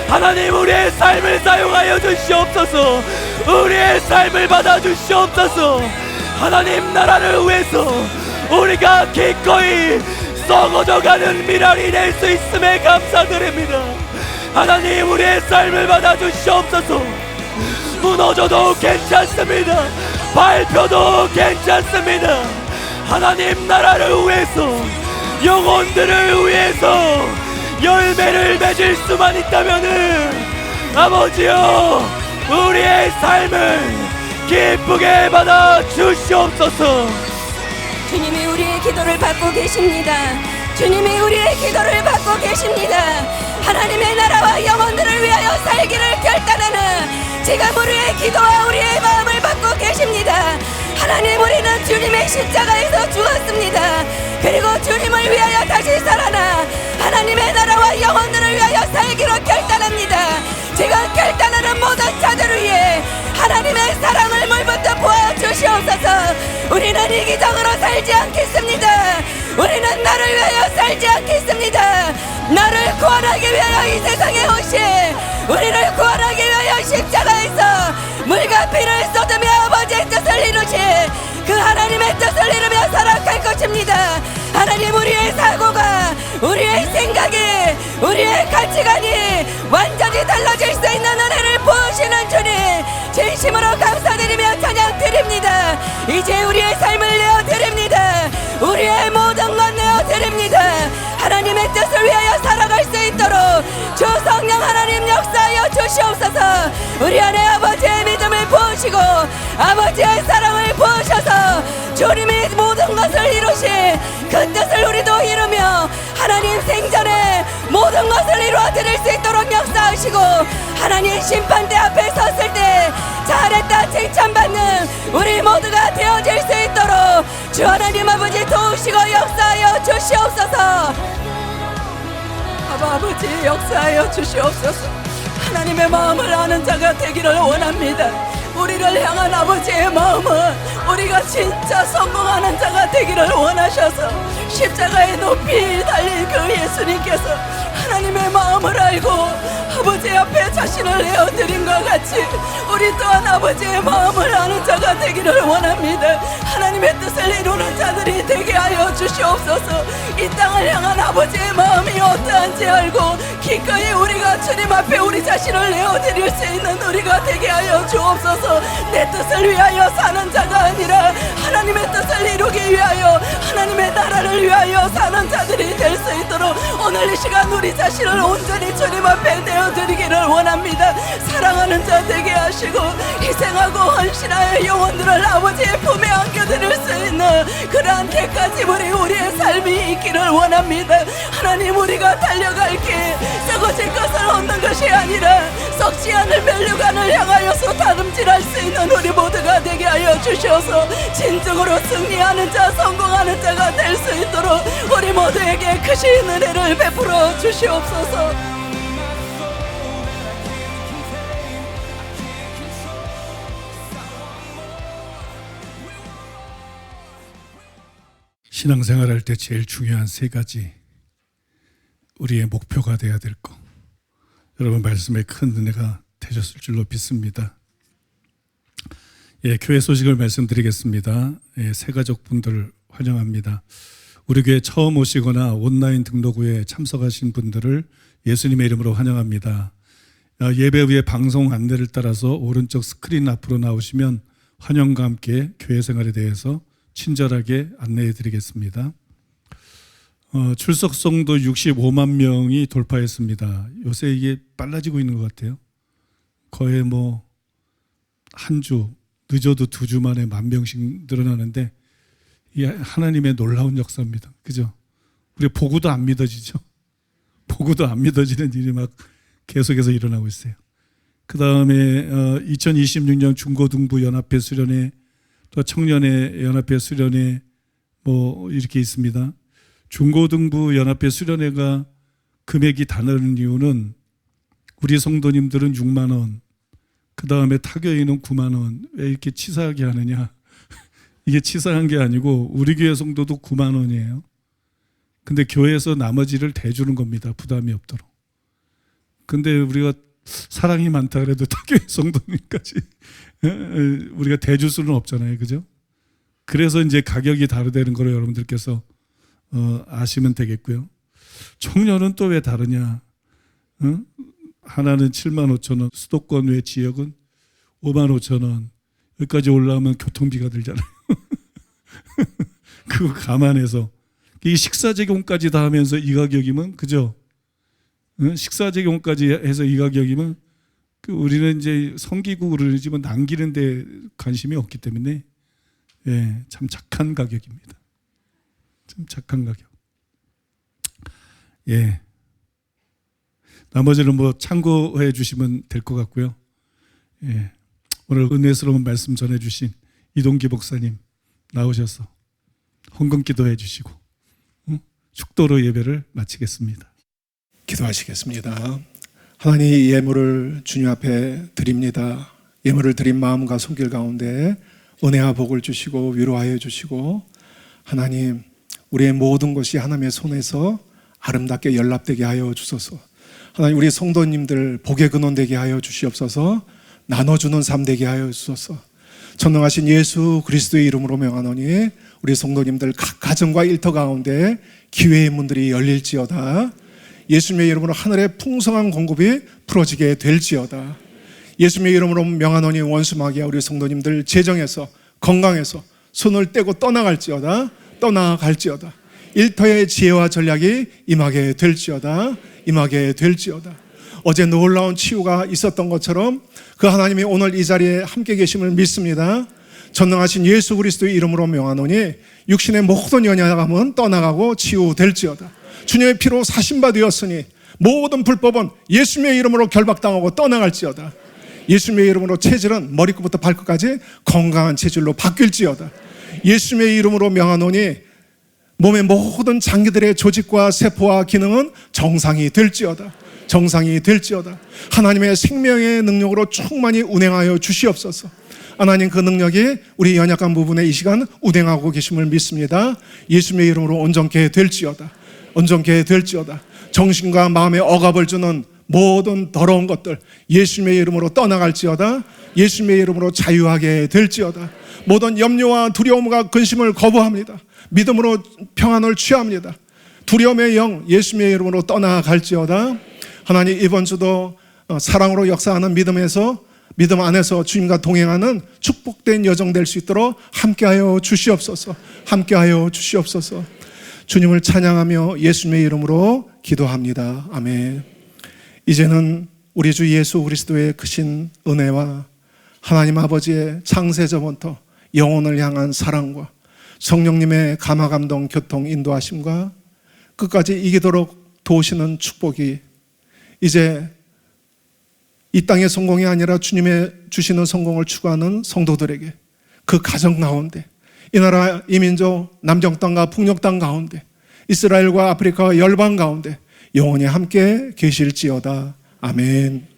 하나님, 우리의 삶을 사용하여 주시옵소서. 우리의 삶을 받아 주시옵소서. 하나님 나라를 위해서 우리가 기꺼이 썩어져가는 미랄이 될 수 있음에 감사드립니다. 하나님, 우리의 삶을 받아주시옵소서. 무너져도 괜찮습니다. 밟혀도 괜찮습니다. 하나님 나라를 위해서, 영혼들을 위해서 열매를 맺을 수만 있다면은 아버지여, 우리의 삶을 기쁘게 받아 주시옵소서. 주님이 우리의 기도를 받고 계십니다. 주님이 우리의 기도를 받고 계십니다. 하나님의 나라와 영혼들을 위하여 살기를 결단하는 지금 우리의 기도와 우리의 마음을 받고 계십니다. 하나님, 우리는 주님의 십자가에서 죽었습니다. 그리고 주님을 위하여 다시 살아나 하나님의 나라와 영혼들을 위하여 살기로 결단합니다. 지금 결단하는 모든 자들을 위해 하나님의 사랑을 물부터 부어주시옵소서. 우리는 이기적으로 살지 않겠습니다. 우리는 나를 위하여 살지 않겠습니다. 나를 구원하기 위하여 이 세상에 오신, 우리를 구원하기 위하여 십자가에서 물과 피를 쏟으며 아버지의 뜻을 이루신 그 하나님의 뜻을 이루며 살아갈 것입니다. 하나님, 우리의 사고가, 우리의 생각이, 우리의 가치관이 완전히 달라질 수 있는 은혜를 부으시는 주님, 진심으로 감사드리며 찬양드립니다. 이제 우리의 삶을 내어드립니다. 우리의 모든 것 내어드립니다. 하나님의 뜻을 위하여 살아갈 수 있도록 주 성령 하나님 역사하여 주시옵소서. 우리 안에 아버지의 믿음을 부으시고 아버지의 사랑을 부으셔서 주님이 모든 것을 이루신 그 뜻을 우리도 이루며 하나님 생전에 모든 것을 이루어 드릴 수 있도록 역사하시고 하나님 심판대 앞에 섰을 때 잘했다 칭찬받는 우리 모두가 되어질 수 있도록 주 하나님 아버지 도우시고 역사하여 주시옵소서. 아버지, 역사하여 주시옵소서. 하나님의 마음을 아는 자가 되기를 원합니다. 우리를 향한 아버지의 마음은 우리가 진짜 성공하는 자가 되기를 원하셔서 십자가의 높이 달린 그 예수님께서 하나님의 마음을 알고 아버지 앞에 자신을 내어드린 것 같이 우리 또한 아버지의 마음을 아는 자가 되기를 원합니다. 하나님의 뜻을 이루는 자들이 되게 하여 주시옵소서. 이 땅을 향한 아버지의 마음이 어떠한지 알고 기꺼이 우리가 주님 앞에 우리 자신을 내어드릴 수 있는 우리가 되게 하여 주옵소서. 내 뜻을 위하여 사는 자가 아니라 하나님의 뜻을 이루기 위하여 하나님의 나라를 위하여 사는 자들이 될 수 있도록 오늘 이 시간 우리 자신을 온전히 주님 앞에 내어드리기를 원합니다. 사랑하는 자 되게 하시고 희생하고 헌신하여 영혼들을 아버지의 품에 안겨드릴 수 있는 그러한 때까지 우리의 삶이 있기를 원합니다. 하나님, 우리가 달려갈 길 썩어질 것을 얻는 것이 아니라 썩지 않을 멸류관을 향하여서 다름질할 수 있는 우리 모두가 되게 하여 주셔서 진정으로 승리하는 자, 성공하는 자가 될 수 있도록 우리 모두에게 크신 은혜를 베풀어 주시옵소서. 신앙생활할 때 제일 중요한 세 가지, 우리의 목표가 돼야 될 것. 여러분 말씀에 큰 은혜가 되셨을 줄로 믿습니다. 교회 소식을 말씀드리겠습니다. 새가족분들 환영합니다. 우리 교회 처음 오시거나 온라인 등록후에 참석하신 분들을 예수님의 이름으로 환영합니다. 예배 후에 방송 안내를 따라서 오른쪽 스크린 앞으로 나오시면 환영과 함께 교회 생활에 대해서 친절하게 안내해 드리겠습니다. 출석성도 65만 명이 돌파했습니다. 요새 이게 빨라지고 있는 것 같아요. 거의 한 주, 늦어도 2주 만에 10,000명씩 늘어나는데 이게 하나님의 놀라운 역사입니다. 그죠? 우리 보고도 안 믿어지죠? 보고도 안 믿어지는 일이 막 계속해서 일어나고 있어요. 그 다음에 2026년 중고등부 연합회 수련회, 또 청년회 연합회 수련회 이렇게 있습니다. 중고등부 연합회 수련회가 금액이 다른 이유는 우리 성도님들은 6만 원, 그 다음에 타교인은 9만 원. 왜 이렇게 치사하게 하느냐? 이게 치사한 게 아니고 우리 교회 성도도 9만 원이에요. 근데 교회에서 나머지를 대주는 겁니다. 부담이 없도록. 근데 우리가 사랑이 많다 그래도 타교회 성도님까지 우리가 대줄 수는 없잖아요. 그죠? 그래서 이제 가격이 다르다는 걸 여러분들께서 아시면 되겠고요. 청년은 또 왜 다르냐? 응? 하나는 7만 5천 원, 수도권 외 지역은 5만 5천 원. 여기까지 올라오면 교통비가 들잖아요. 그거 감안해서 이 식사 제공까지 다 하면서 이 가격이면 그죠? 응? 식사 제공까지 해서 이 가격이면 우리는 이제 성기국으로 그러지만 남기는 데 관심이 없기 때문에 예, 참 착한 가격입니다. 참 착한 가격. 예. 나머지는 뭐 참고해 주시면 될 것 같고요. 예. 오늘 은혜스러운 말씀 전해주신 이동기 목사님 나오셔서 헌금 기도해 주시고 축도로 예배를 마치겠습니다. 기도하시겠습니다. 하나님, 이 예물을 주님 앞에 드립니다. 예물을 드린 마음과 손길 가운데 은혜와 복을 주시고 위로하여 주시고, 하나님, 우리의 모든 것이 하나님의 손에서 아름답게 연락되게 하여 주소서. 하나님, 우리 성도님들 복의 근원 되게 하여 주시옵소서. 나눠주는 삶 되게 하여 주소서. 전능하신 예수 그리스도의 이름으로 명하노니 우리 성도님들 각 가정과 일터 가운데 기회의 문들이 열릴지어다. 예수님의 이름으로 하늘의 풍성한 공급이 풀어지게 될지어다. 예수님의 이름으로 명하노니 원수 마귀야 우리 성도님들 재정에서 건강해서 손을 떼고 떠나갈지어다. 떠나갈지어다. 일터의 지혜와 전략이 임하게 될지어다. 임하게 될지어다. 어제 놀라운 치유가 있었던 것처럼 그 하나님이 오늘 이 자리에 함께 계심을 믿습니다. 전능하신 예수 그리스도의 이름으로 명하노니 육신의 모든 연약함은 떠나가고 치유될지어다. 주님의 피로 사신바 되었으니 모든 불법은 예수님의 이름으로 결박당하고 떠나갈지어다. 예수님의 이름으로 체질은 머리끝부터 발끝까지 건강한 체질로 바뀔지어다. 예수님의 이름으로 명하노니 몸의 모든 장기들의 조직과 세포와 기능은 정상이 될지어다. 정상이 될지어다. 하나님의 생명의 능력으로 충만히 운행하여 주시옵소서. 하나님, 그 능력이 우리 연약한 부분에 이 시간 운행하고 계심을 믿습니다. 예수님의 이름으로 온전케 될지어다. 온전케 될지어다. 정신과 마음에 억압을 주는 모든 더러운 것들 예수님의 이름으로 떠나갈지어다. 예수님의 이름으로 자유하게 될지어다. 모든 염려와 두려움과 근심을 거부합니다. 믿음으로 평안을 취합니다. 두려움의 영 예수님의 이름으로 떠나갈지어다. 하나님, 이번 주도 사랑으로 역사하는 믿음에서 믿음 안에서 주님과 동행하는 축복된 여정 될 수 있도록 함께하여 주시옵소서. 함께하여 주시옵소서. 주님을 찬양하며 예수님의 이름으로 기도합니다. 아멘. 이제는 우리 주 예수 그리스도의 크신 은혜와 하나님 아버지의 창세전부터 영혼을 향한 사랑과 성령님의 감화감동 교통 인도하심과 끝까지 이기도록 도우시는 축복이 이제 이 땅의 성공이 아니라 주님의 주시는 성공을 추구하는 성도들에게 그 가정 가운데 이 나라 이민족 남정 땅과 북녘 땅 가운데 이스라엘과 아프리카와 열방 가운데 영원히 함께 계실지어다. 아멘.